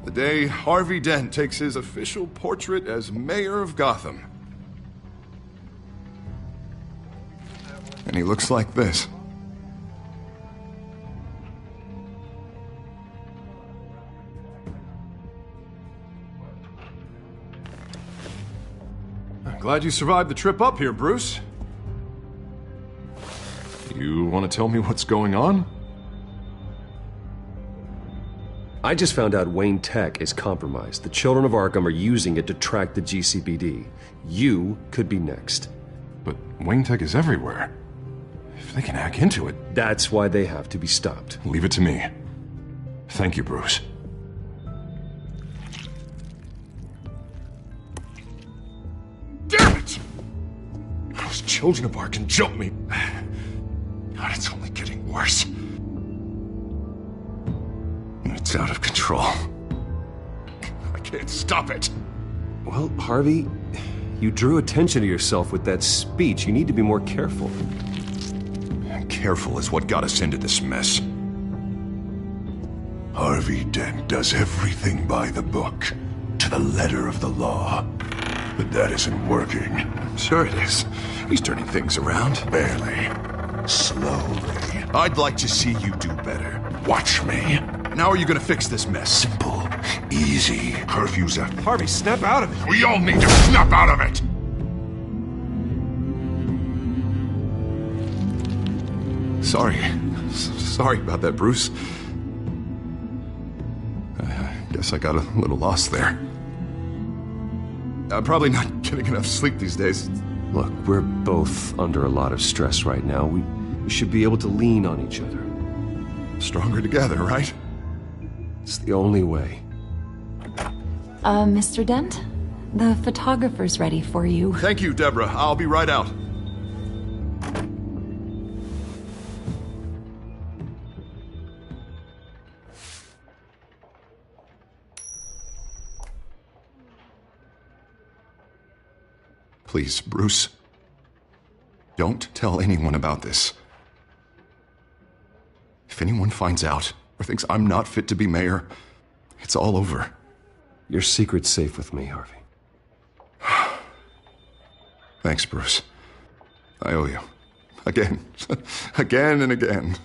Speaker 11: The day Harvey Dent takes his official portrait as mayor of Gotham. And he looks like this. I'm glad you survived the trip up here, Bruce. You want to tell me what's going on?
Speaker 1: I just found out Wayne Tech is compromised. The children of Arkham are using it to track the GCPD. You could be next.
Speaker 11: But Wayne Tech is everywhere. If they can hack into it...
Speaker 1: That's why they have to be stopped.
Speaker 11: Leave it to me. Thank you, Bruce. Damn it! Those children of Arkham jumped me. God, it's only getting worse. It's out of control. I can't stop it.
Speaker 1: Well, Harvey, you drew attention to yourself with that speech. You need to be more careful.
Speaker 11: Careful is what got us into this mess. Harvey Dent does everything by the book, to the letter of the law. But that isn't working. Sure it is. He's turning things around. Barely. Slowly. I'd like to see you do better. Watch me. Now are you gonna fix this mess? Simple. Easy. Curfew's up.
Speaker 1: Harvey, snap out of it.
Speaker 11: We all need to snap out of it! Sorry about that, Bruce. I guess I got a little lost there. I'm probably not getting enough sleep these days.
Speaker 1: Look, we're both under a lot of stress right now. We should be able to lean on each other.
Speaker 11: Stronger together, right?
Speaker 1: It's the only way.
Speaker 6: Mr. Dent? The photographer's ready for you.
Speaker 11: Thank you, Deborah. I'll be right out. Please, Bruce. Don't tell anyone about this. If anyone finds out or thinks I'm not fit to be mayor, it's all over.
Speaker 1: Your secret's safe with me, Harvey.
Speaker 11: Thanks, Bruce. I owe you. Again. Again and again.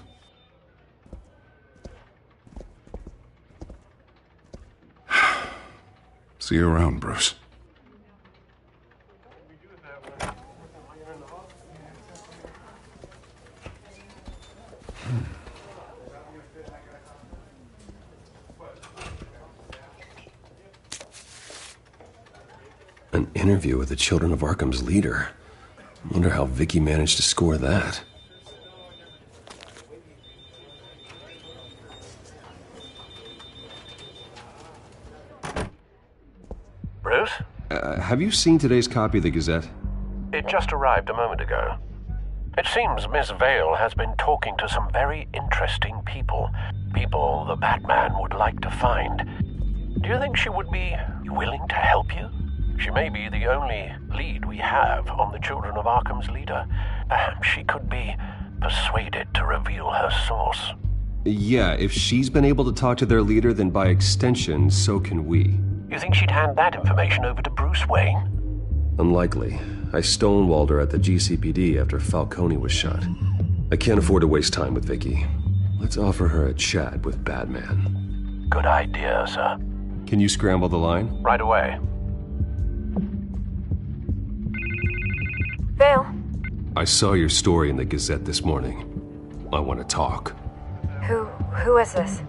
Speaker 11: See you around, Bruce.
Speaker 1: An interview with the Children of Arkham's leader. Wonder how Vicky managed to score that.
Speaker 15: Bruce?
Speaker 1: Have you seen today's copy of the Gazette?
Speaker 15: It just arrived a moment ago. It seems Miss Vale has been talking to some very interesting people. People the Batman would like to find. Do you think she would be willing to help you? She may be the only lead we have on the Children of Arkham's leader. Perhaps she could be persuaded to reveal her source.
Speaker 1: Yeah, if she's been able to talk to their leader, then by extension, so can we.
Speaker 15: You think she'd hand that information over to Bruce Wayne?
Speaker 1: Unlikely. I stonewalled her at the GCPD after Falcone was shot. I can't afford to waste time with Vicky. Let's offer her a chat with Batman.
Speaker 15: Good idea, sir.
Speaker 1: Can you scramble the line?
Speaker 15: Right away.
Speaker 3: Vale.
Speaker 1: I saw your story in the Gazette this morning. I want to talk.
Speaker 3: Who is this?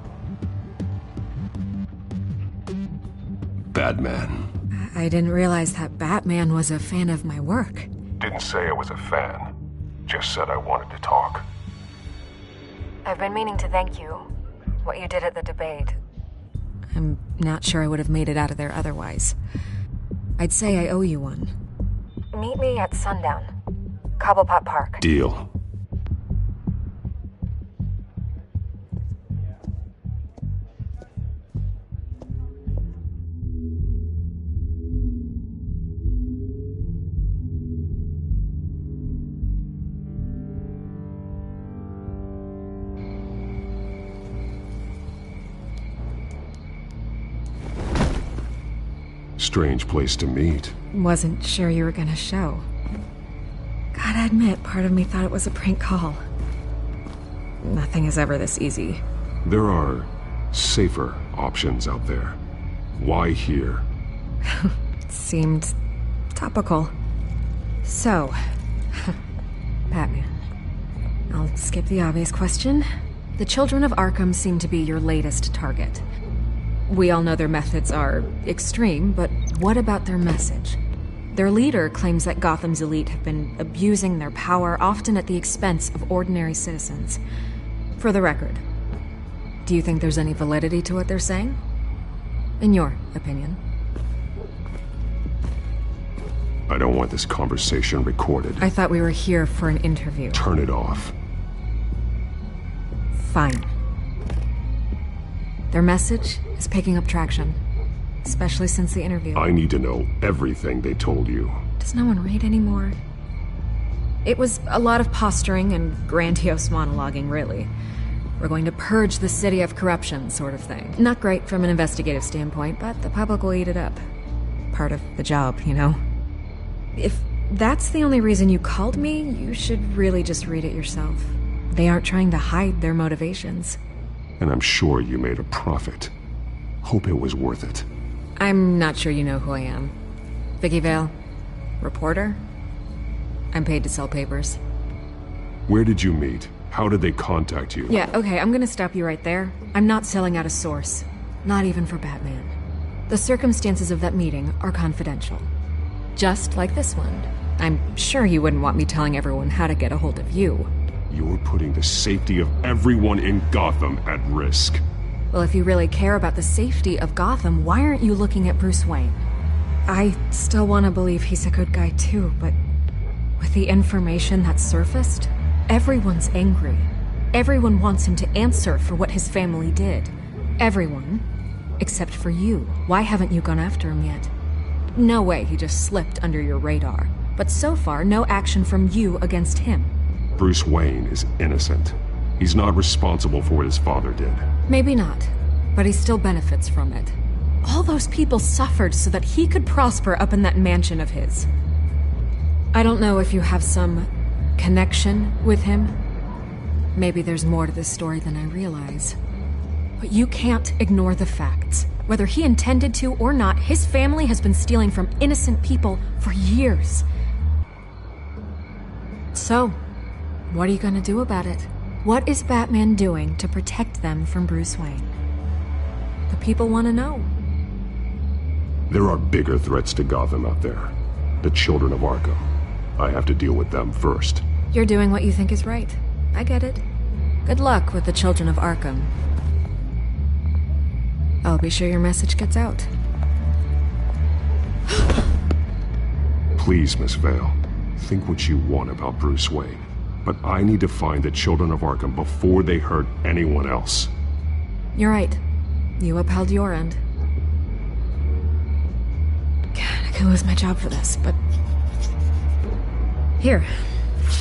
Speaker 1: Batman.
Speaker 22: I didn't realize that Batman was a fan of my work.
Speaker 13: Didn't say I was a fan. Just said I wanted to talk.
Speaker 3: I've been meaning to thank you. What you did at the debate.
Speaker 22: I'm not sure I would have made it out of there otherwise. I'd say I owe you one.
Speaker 3: Meet me at sundown. Cobblepot Park.
Speaker 1: Deal.
Speaker 13: strange place to meet.
Speaker 22: Wasn't sure you were gonna show. Gotta admit, part of me thought it was a prank call. Nothing is ever this easy.
Speaker 13: There are safer options out there. Why here?
Speaker 22: Seemed topical. So, Batman. I'll skip the obvious question. The children of Arkham seem to be your latest target. We all know their methods are extreme, but what about their message? Their leader claims that Gotham's elite have been abusing their power, often at the expense of ordinary citizens. For the record, do you think there's any validity to what they're saying? In your opinion?
Speaker 13: I don't want this conversation recorded.
Speaker 22: I thought we were here for an interview.
Speaker 13: Turn it off.
Speaker 22: Fine. Their message is picking up traction, especially since the interview.
Speaker 13: I need to know everything they told you.
Speaker 22: Does no one read anymore? It was a lot of posturing and grandiose monologuing, really. We're going to purge the city of corruption, sort of thing. Not great from an investigative standpoint, but the public will eat it up. Part of the job, you know? If that's the only reason you called me, you should really just read it yourself. They aren't trying to hide their motivations.
Speaker 13: And I'm sure you made a profit. Hope it was worth it.
Speaker 22: I'm not sure you know who I am. Vicky Vale? Reporter? I'm paid to sell papers.
Speaker 13: Where did you meet? How did they contact you?
Speaker 22: Yeah, okay, I'm gonna stop you right there. I'm not selling out a source. Not even for Batman. The circumstances of that meeting are confidential. Just like this one. I'm sure you wouldn't want me telling everyone how to get a hold of you.
Speaker 13: You're putting the safety of everyone in Gotham at risk.
Speaker 22: Well, if you really care about the safety of Gotham, why aren't you looking at Bruce Wayne? I still want to believe he's a good guy too, but with the information that surfaced, everyone's angry. Everyone wants him to answer for what his family did. Everyone, except for you. Why haven't you gone after him yet? No way he just slipped under your radar. But so far, no action from you against him.
Speaker 13: Bruce Wayne is innocent. He's not responsible for what his father did.
Speaker 22: Maybe not, but he still benefits from it. All those people suffered so that he could prosper up in that mansion of his. I don't know if you have some connection with him. Maybe there's more to this story than I realize. But you can't ignore the facts. Whether he intended to or not, his family has been stealing from innocent people for years. So, what are you gonna do about it? What is Batman doing to protect them from Bruce Wayne? The people want to know.
Speaker 13: There are bigger threats to Gotham out there. The children of Arkham. I have to deal with them first.
Speaker 22: You're doing what you think is right. I get it. Good luck with the children of Arkham. I'll be sure your message gets out.
Speaker 13: Please, Miss Vale, think what you want about Bruce Wayne. But I need to find the children of Arkham before they hurt anyone else.
Speaker 22: You're right. You upheld your end. God, I could lose my job for this, but... Here.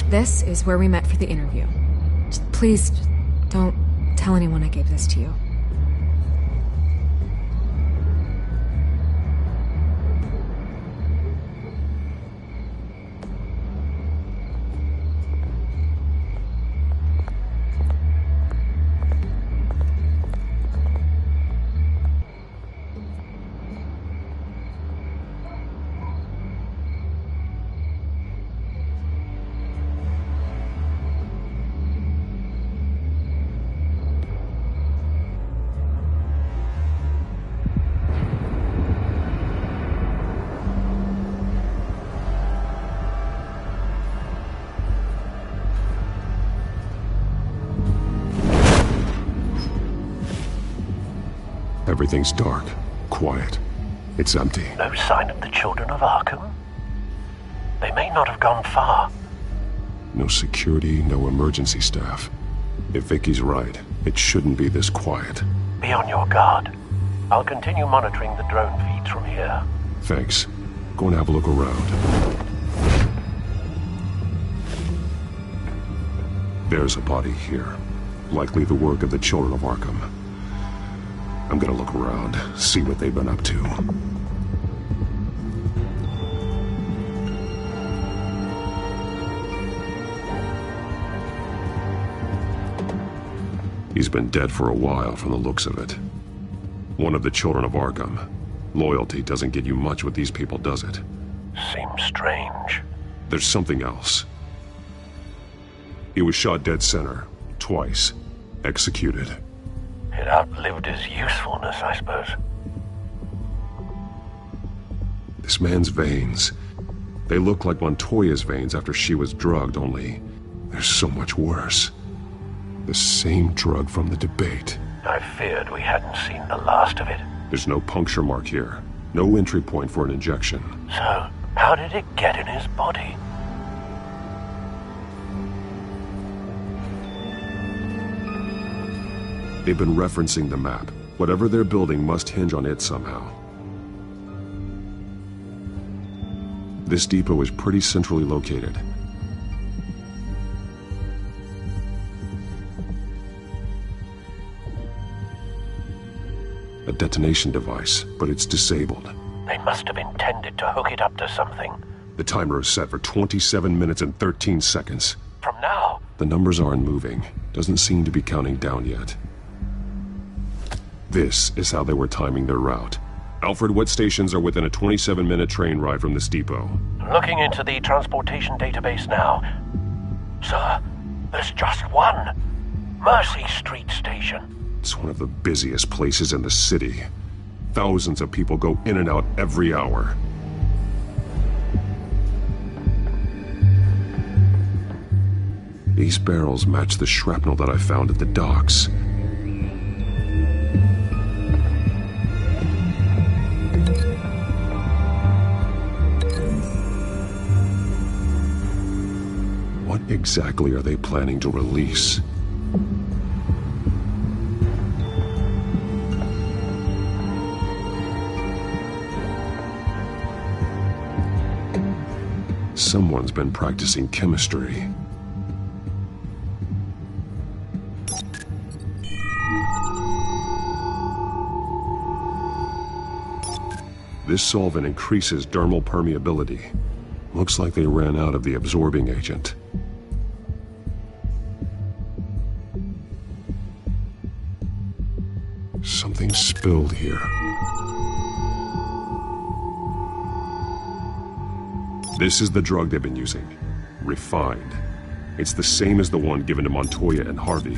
Speaker 22: This is where we met for the interview. Please, don't tell anyone I gave this to you.
Speaker 13: Everything's dark, quiet. It's empty.
Speaker 15: No sign of the children of Arkham? They may not have gone far.
Speaker 13: No security, no emergency staff. If Vicky's right, it shouldn't be this quiet.
Speaker 15: Be on your guard. I'll continue monitoring the drone feeds from here.
Speaker 13: Thanks. Go and have a look around. There's a body here. Likely the work of the children of Arkham. I'm gonna look around, see what they've been up to. He's been dead for a while from the looks of it. One of the children of Arkham. Loyalty doesn't get you much with these people, does it?
Speaker 15: Seems strange.
Speaker 13: There's something else. He was shot dead center, twice, executed.
Speaker 15: It outlived his usefulness, I suppose.
Speaker 13: This man's veins, they look like Montoya's veins after she was drugged, only they're so much worse. The same drug from the debate.
Speaker 15: I feared we hadn't seen the last of it.
Speaker 13: There's no puncture mark here. No entry point for an injection.
Speaker 15: So, how did it get in his body?
Speaker 13: They've been referencing the map. Whatever they're building must hinge on it somehow. This depot is pretty centrally located. A detonation device, but it's disabled.
Speaker 15: They must have intended to hook it up to something.
Speaker 13: The timer is set for 27 minutes and 13 seconds.
Speaker 15: From now?
Speaker 13: The numbers aren't moving. Doesn't seem to be counting down yet. This is how they were timing their route. Alfred, what stations are within a 27-minute train ride from this depot?
Speaker 15: Looking into the transportation database now. Sir, there's just one. Mercy Street Station.
Speaker 13: It's one of the busiest places in the city. Thousands of people go in and out every hour. These barrels match the shrapnel that I found at the docks. What exactly are they planning to release? Someone's been practicing chemistry. This solvent increases dermal permeability. Looks like they ran out of the absorbing agent. Something spilled here. This is the drug they've been using. Refined. It's the same as the one given to Montoya and Harvey.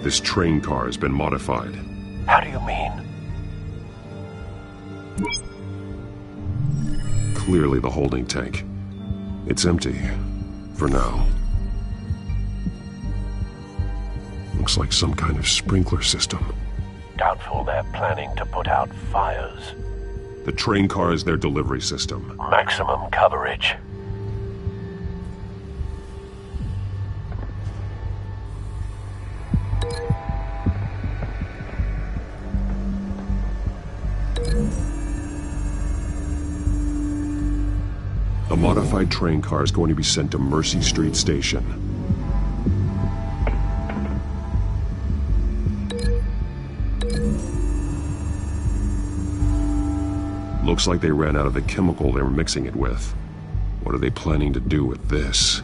Speaker 13: This train car has been modified.
Speaker 15: How do you mean?
Speaker 13: Clearly the holding tank. It's empty. For now. Looks like some kind of sprinkler system.
Speaker 15: Doubtful they're planning to put out fires.
Speaker 13: The train car is their delivery system.
Speaker 15: Maximum coverage.
Speaker 13: A modified train car is going to be sent to Mercy Street Station. Looks like they ran out of the chemical they were mixing it with. What are they planning to do with this?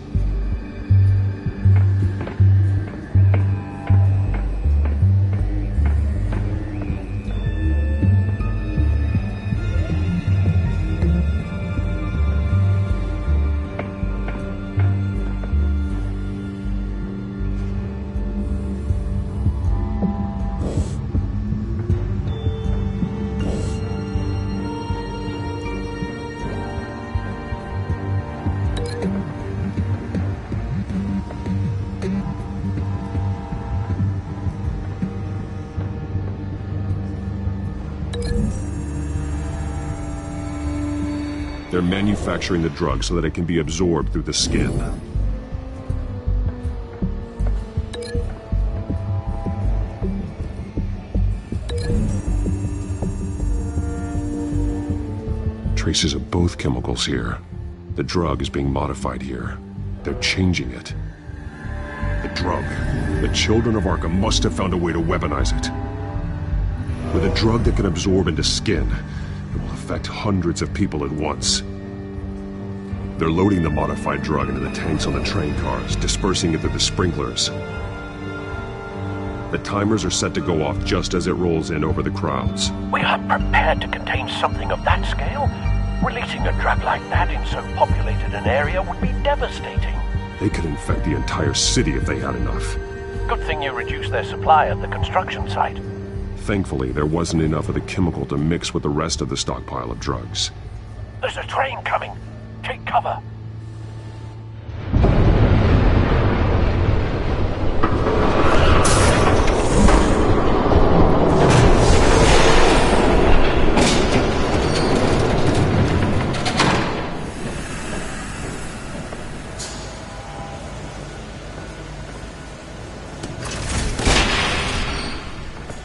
Speaker 13: They're manufacturing the drug so that it can be absorbed through the skin. Traces of both chemicals here. The drug is being modified here. They're changing it. The drug. The children of Arkham must have found a way to weaponize it. With a drug that can absorb into skin, it will affect hundreds of people at once. They're loading the modified drug into the tanks on the train cars, dispersing it through the sprinklers. The timers are set to go off just as it rolls in over the crowds.
Speaker 15: We aren't prepared to contain something of that scale. Releasing a drug like that in so populated an area would be devastating.
Speaker 13: They could infect the entire city if they had enough.
Speaker 15: Good thing you reduced their supply at the construction site.
Speaker 13: Thankfully, there wasn't enough of the chemical to mix with the rest of the stockpile of drugs.
Speaker 15: There's a train coming. Take cover.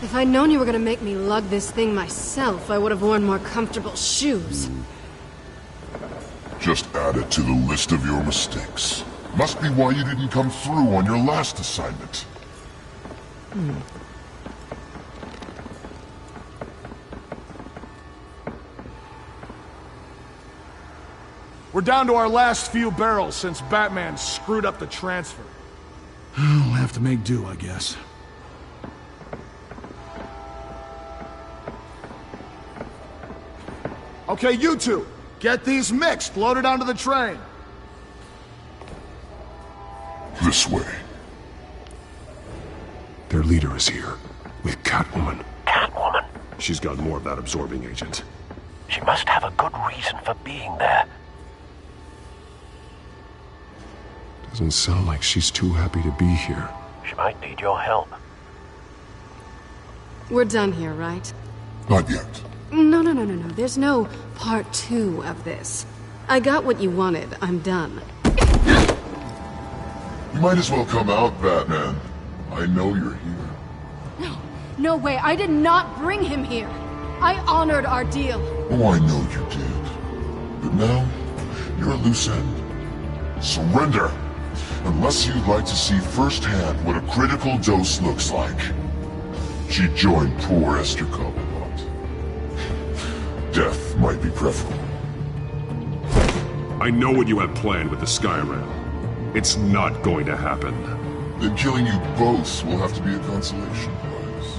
Speaker 12: If I'd known you were gonna make me lug this thing myself, I would have worn more comfortable shoes.
Speaker 19: Just add it to the list of your mistakes. Must be why you didn't come through on your last assignment.
Speaker 20: We're down to our last few barrels since Batman screwed up the transfer. We'll have to make do, I guess. Okay, you two, get these mixed, loaded onto the train.
Speaker 19: This way.
Speaker 13: Their leader is here, with Catwoman.
Speaker 15: Catwoman?
Speaker 13: She's got more of that absorbing agent.
Speaker 15: She must have a good reason for being there.
Speaker 13: Doesn't sound like she's too happy to be here.
Speaker 15: She might need your help.
Speaker 12: We're done here, right?
Speaker 19: Not yet.
Speaker 12: No. There's no part 2 of this. I got what you wanted. I'm done.
Speaker 19: You might as well come out, Batman. I know you're here.
Speaker 12: No way. I did not bring him here. I honored our deal.
Speaker 19: Oh, I know you did. But now, you're a loose end. Surrender! Unless you'd like to see firsthand what a critical dose looks like. She joined poor Esther Cobblepot. Death might be preferable.
Speaker 13: I know what you had planned with the Skyrail. It's not going to happen.
Speaker 19: Then killing you both will have to be a consolation prize.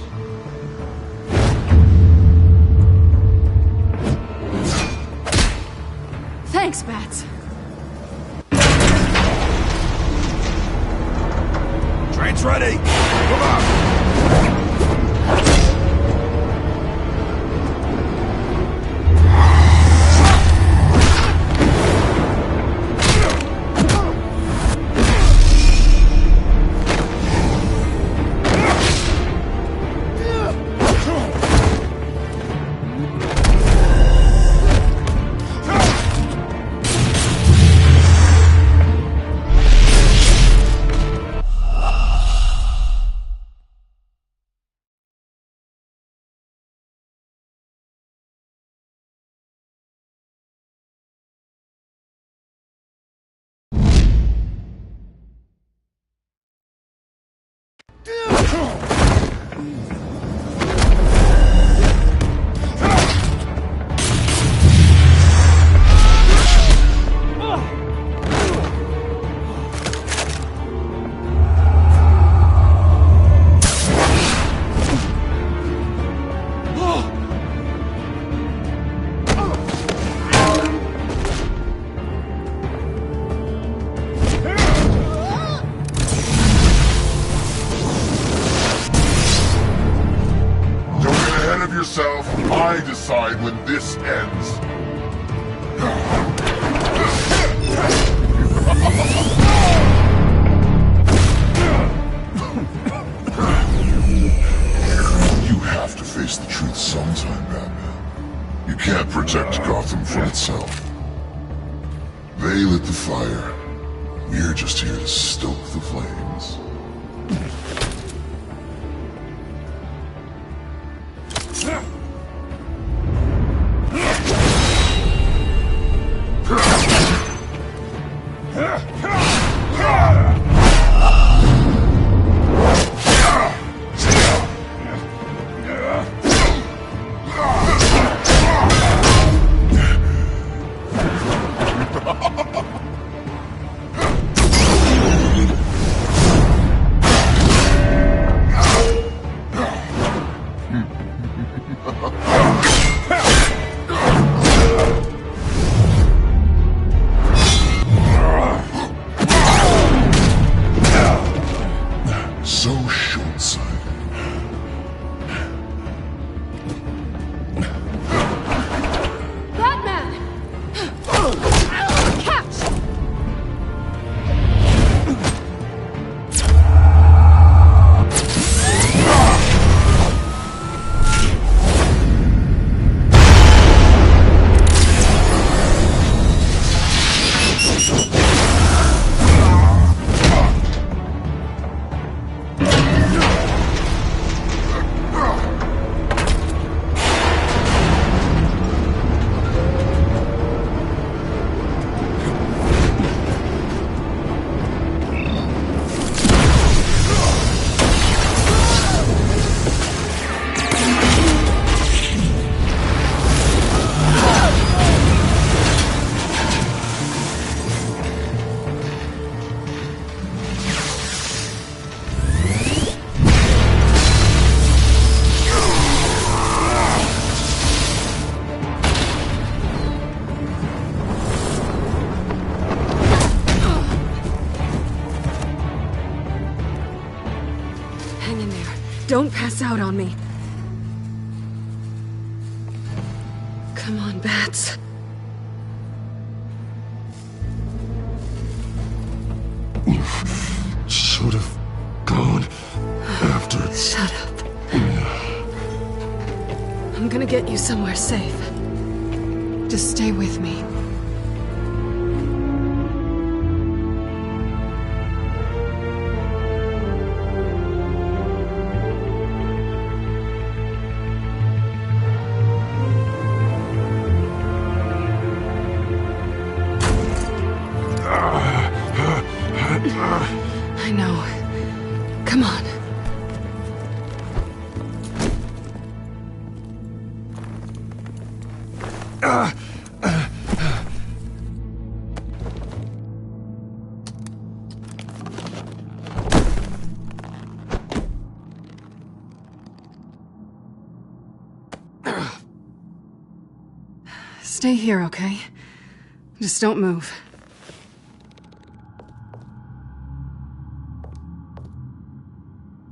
Speaker 12: Thanks, Bats.
Speaker 14: Train's ready! Come on!
Speaker 19: I decide when this ends. You have to face the truth sometime, Batman. You can't protect Gotham from itself. They lit the fire. We're just here to stoke the flames.
Speaker 12: Don't pass out on me. Come on, Bats.
Speaker 13: You should have gone after...
Speaker 12: Shut up. I'm gonna get you somewhere safe. Just stay with me. I know. Come on. Stay here, okay? Just don't move.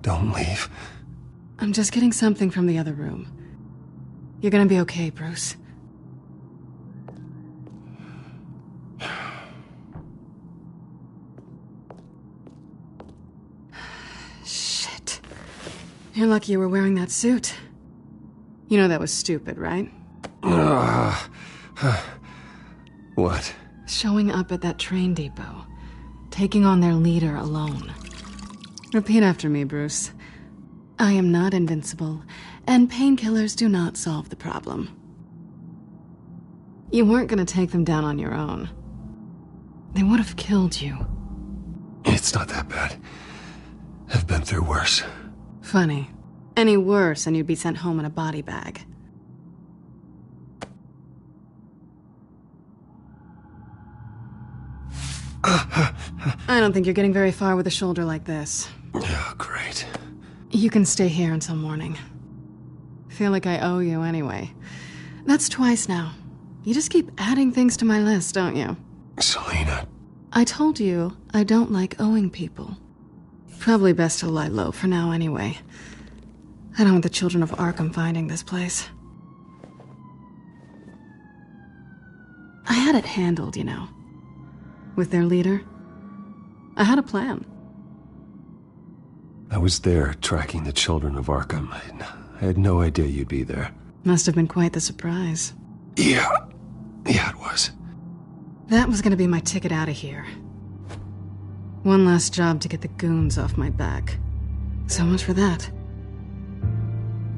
Speaker 1: Don't leave.
Speaker 12: I'm just getting something from the other room. You're gonna be okay, Bruce. Shit. You're lucky you were wearing that suit. You know that was stupid, right?
Speaker 1: What?
Speaker 12: Showing up at that train depot. Taking on their leader alone. Repeat after me, Bruce. I am not invincible, and painkillers do not solve the problem. You weren't gonna take them down on your own. They would have killed you.
Speaker 1: It's not that bad. I've been through worse.
Speaker 12: Funny. Any worse and you'd be sent home in a body bag. I don't think you're getting very far with a shoulder like this.
Speaker 1: Oh, great.
Speaker 12: You can stay here until morning. Feel like I owe you anyway. That's twice now. You just keep adding things to my list, don't you?
Speaker 1: Selina.
Speaker 12: I told you I don't like owing people. Probably best to lie low for now anyway. I don't want the children of Arkham finding this place. I had it handled, you know. With their leader. I had a plan.
Speaker 1: I was there tracking the children of Arkham. I had no idea you'd be there.
Speaker 12: Must have been quite the surprise.
Speaker 1: Yeah, it was.
Speaker 12: That was gonna be my ticket out of here. One last job to get the goons off my back. So much for that.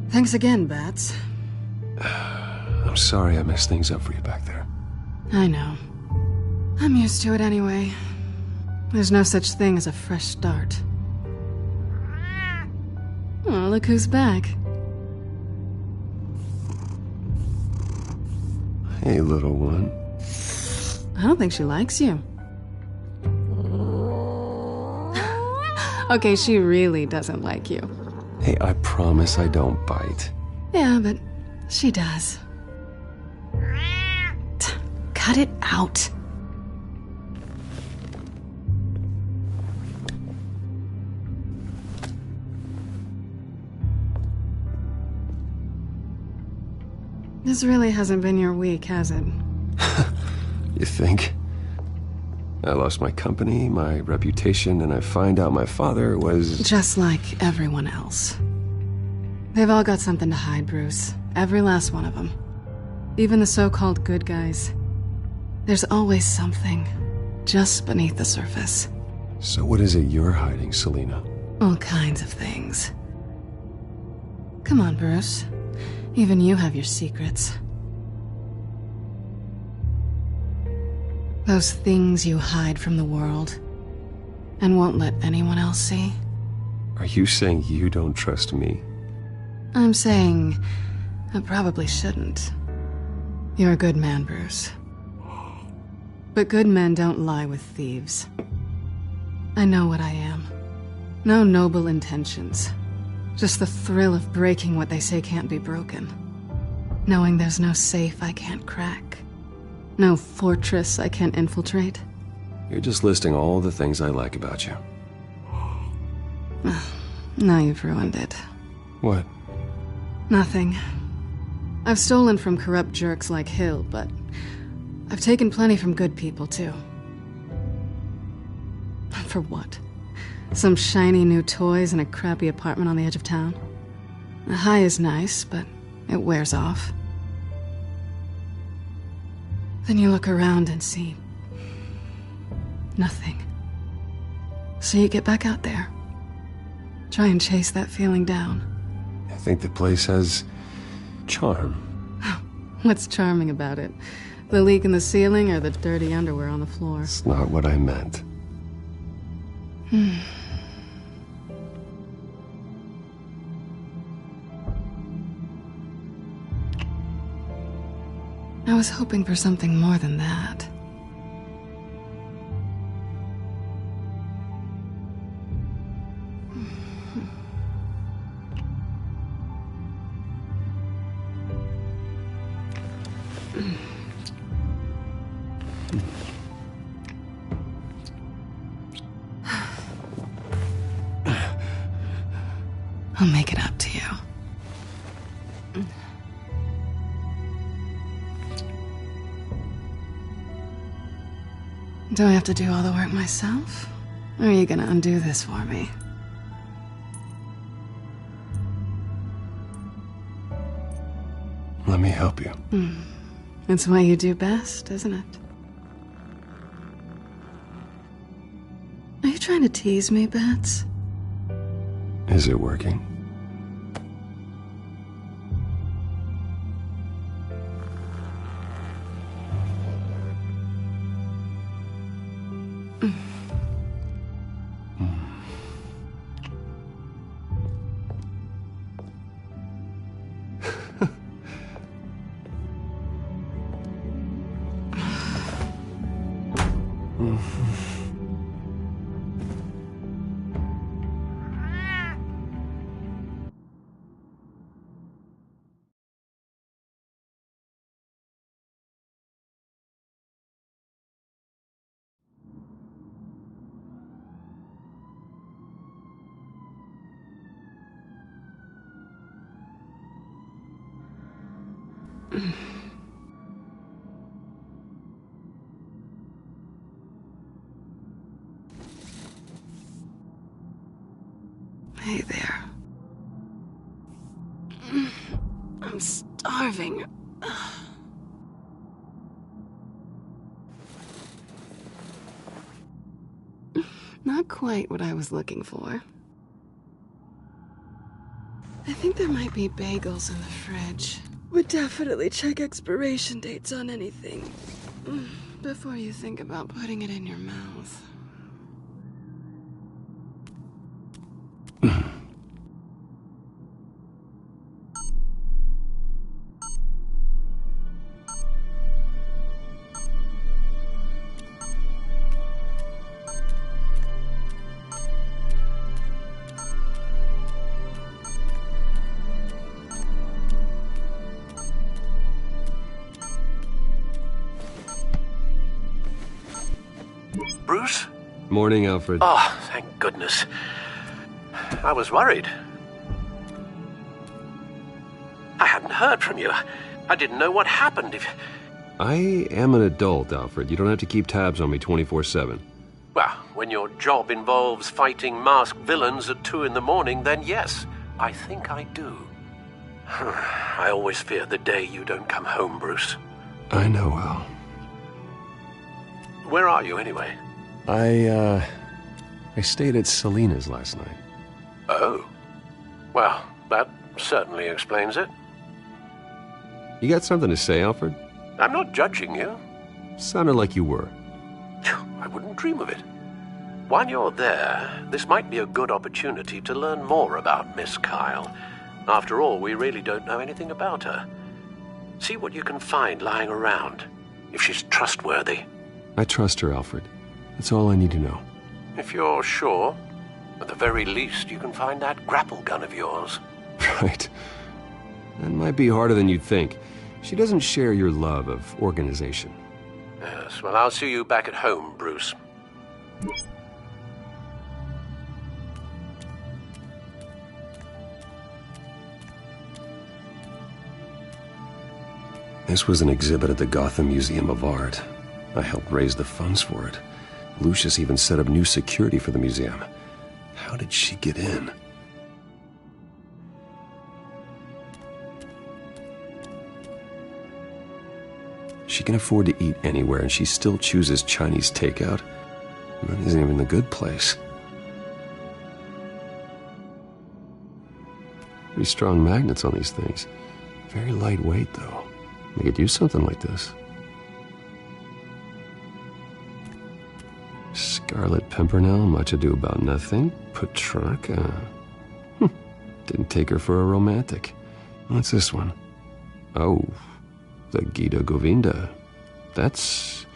Speaker 12: Thanks again, Bats.
Speaker 1: I'm sorry I messed things up for you back there.
Speaker 12: I know. I'm used to it anyway. There's no such thing as a fresh start. Oh, look who's back.
Speaker 1: Hey, little one.
Speaker 12: I don't think she likes you. Okay, she really doesn't like you.
Speaker 1: Hey, I promise I don't bite.
Speaker 12: Yeah, but she does. Cut it out. This really hasn't been your week, has it?
Speaker 1: You think? I lost my company, my reputation, and I find out my father was...
Speaker 12: Just like everyone else. They've all got something to hide, Bruce. Every last one of them. Even the so-called good guys. There's always something, just beneath the surface.
Speaker 1: So what is it you're hiding, Selina?
Speaker 12: All kinds of things. Come on, Bruce. Even you have your secrets. Those things you hide from the world and won't let anyone else see.
Speaker 1: Are you saying you don't trust me?
Speaker 12: I'm saying I probably shouldn't. You're a good man, Bruce. But good men don't lie with thieves. I know what I am. No noble intentions. Just the thrill of breaking what they say can't be broken. Knowing there's no safe I can't crack. No fortress I can't infiltrate.
Speaker 1: You're just listing all the things I like about you.
Speaker 12: Now you've ruined it.
Speaker 13: What?
Speaker 12: Nothing. I've stolen from corrupt jerks like Hill, but I've taken plenty from good people, too. For what? Some shiny new toys and a crappy apartment on the edge of town? The high is nice, but it wears off. Then you look around and see nothing. So you get back out there. Try and chase that feeling down.
Speaker 13: I think the place has charm.
Speaker 12: What's charming about it? The leak in the ceiling or the dirty underwear on the floor?
Speaker 13: It's not what I meant.
Speaker 12: I was hoping for something more than that. I'll make it up to you. Do I have to do all the work myself? Or are you gonna undo this for me?
Speaker 13: Let me help you.
Speaker 12: It's what you do best, isn't it? Are you trying to tease me, Bats?
Speaker 13: Is it working?
Speaker 12: Hey there. I'm starving. Not quite what I was looking for. I think there might be bagels in the fridge. Would definitely check expiration dates on anything before you think about putting it in your mouth.
Speaker 15: Bruce?
Speaker 1: Morning, Alfred.
Speaker 15: Oh, thank goodness. I was worried. I hadn't heard from you. I didn't know what happened.
Speaker 1: I am an adult, Alfred. You don't have to keep tabs on me 24/7.
Speaker 15: Well, when your job involves fighting masked villains at 2 in the morning, then yes, I think I do. I always fear the day you don't come home, Bruce.
Speaker 13: I know, Al.
Speaker 15: Where are you, anyway?
Speaker 1: I stayed at Selena's last night.
Speaker 15: Oh. Well, that certainly explains it.
Speaker 1: You got something to say, Alfred?
Speaker 15: I'm not judging you.
Speaker 1: Sounded like you were.
Speaker 15: I wouldn't dream of it. While you're there, this might be a good opportunity to learn more about Miss Kyle. After all, we really don't know anything about her. See what you can find lying around, if she's trustworthy.
Speaker 1: I trust her, Alfred. That's all I need to know.
Speaker 15: If you're sure, at the very least, you can find that grapple gun of yours.
Speaker 1: Right. That might be harder than you'd think. She doesn't share your love of organization.
Speaker 15: Yes, well, I'll see you back at home, Bruce.
Speaker 1: This was an exhibit at the Gotham Museum of Art. I helped raise the funds for it. Lucius even set up new security for the museum. How did she get in? She can afford to eat anywhere, and she still chooses Chinese takeout. That isn't even the good place. Pretty strong magnets on these things. Very lightweight, though. They could use something like this. Scarlet Pimpernel, Much Ado About Nothing, Petrarca. Didn't take her for a romantic. What's this one? Oh, the Gita Govinda. That's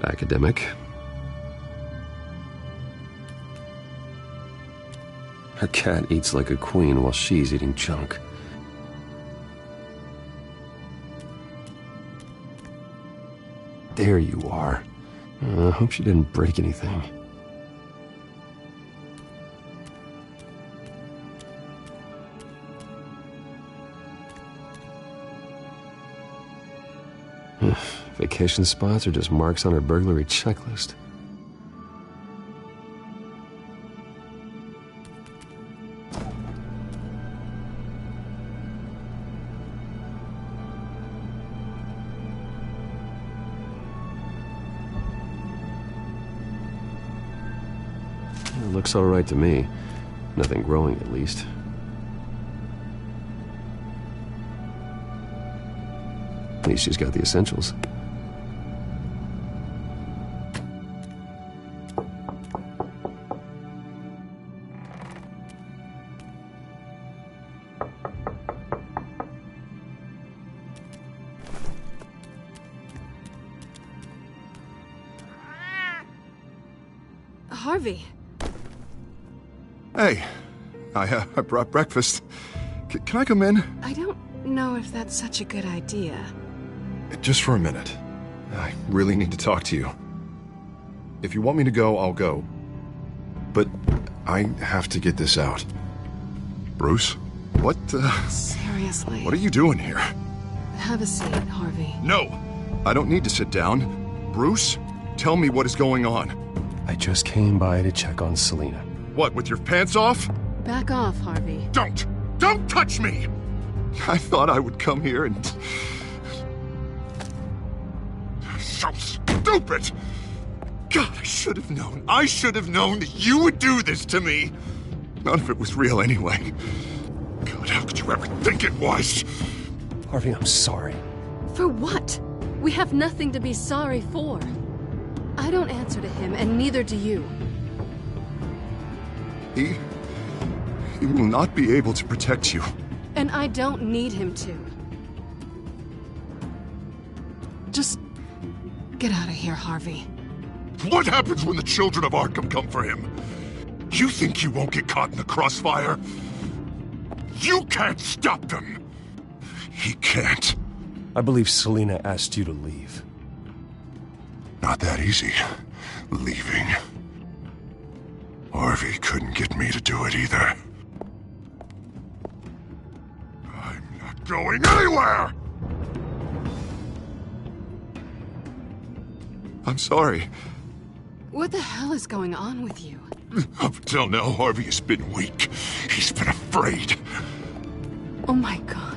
Speaker 1: academic. Her cat eats like a queen while she's eating junk. There you are. I hope she didn't break anything. Vacation spots are just marks on her burglary checklist. It looks all right to me. Nothing growing, at least. At least she's got the essentials.
Speaker 12: Harvey.
Speaker 11: Hey, I brought breakfast. Can I come in?
Speaker 12: I don't know if that's such a good idea.
Speaker 11: Just for a minute. I really need to talk to you. If you want me to go, I'll go. But I have to get this out. Bruce? What,
Speaker 12: Seriously.
Speaker 11: What are you doing here?
Speaker 12: Have a seat, Harvey.
Speaker 11: No! I don't need to sit down. Bruce, tell me what is going on.
Speaker 1: I just came by to check on Selina.
Speaker 11: What, with your pants off?
Speaker 12: Back off, Harvey.
Speaker 11: Don't touch me! I thought I would come here and... So stupid! God, I should have known. I should have known that you would do this to me. None of it was real anyway. God, how could you ever think it was?
Speaker 1: Harvey, I'm sorry.
Speaker 12: For what? We have nothing to be sorry for. I don't answer to him, and neither do you.
Speaker 11: He will not be able to protect you.
Speaker 12: And I don't need him to. Just get out of here, Harvey.
Speaker 11: What happens when the children of Arkham come for him? You think you won't get caught in the crossfire? You can't stop them. He can't.
Speaker 1: I believe Selina asked you to leave.
Speaker 19: Not that easy, leaving. Harvey couldn't get me to do it either.
Speaker 11: I'm not going anywhere! I'm sorry.
Speaker 12: What the hell is going on with you?
Speaker 11: Up until now, Harvey has been weak. He's been afraid.
Speaker 12: Oh my God.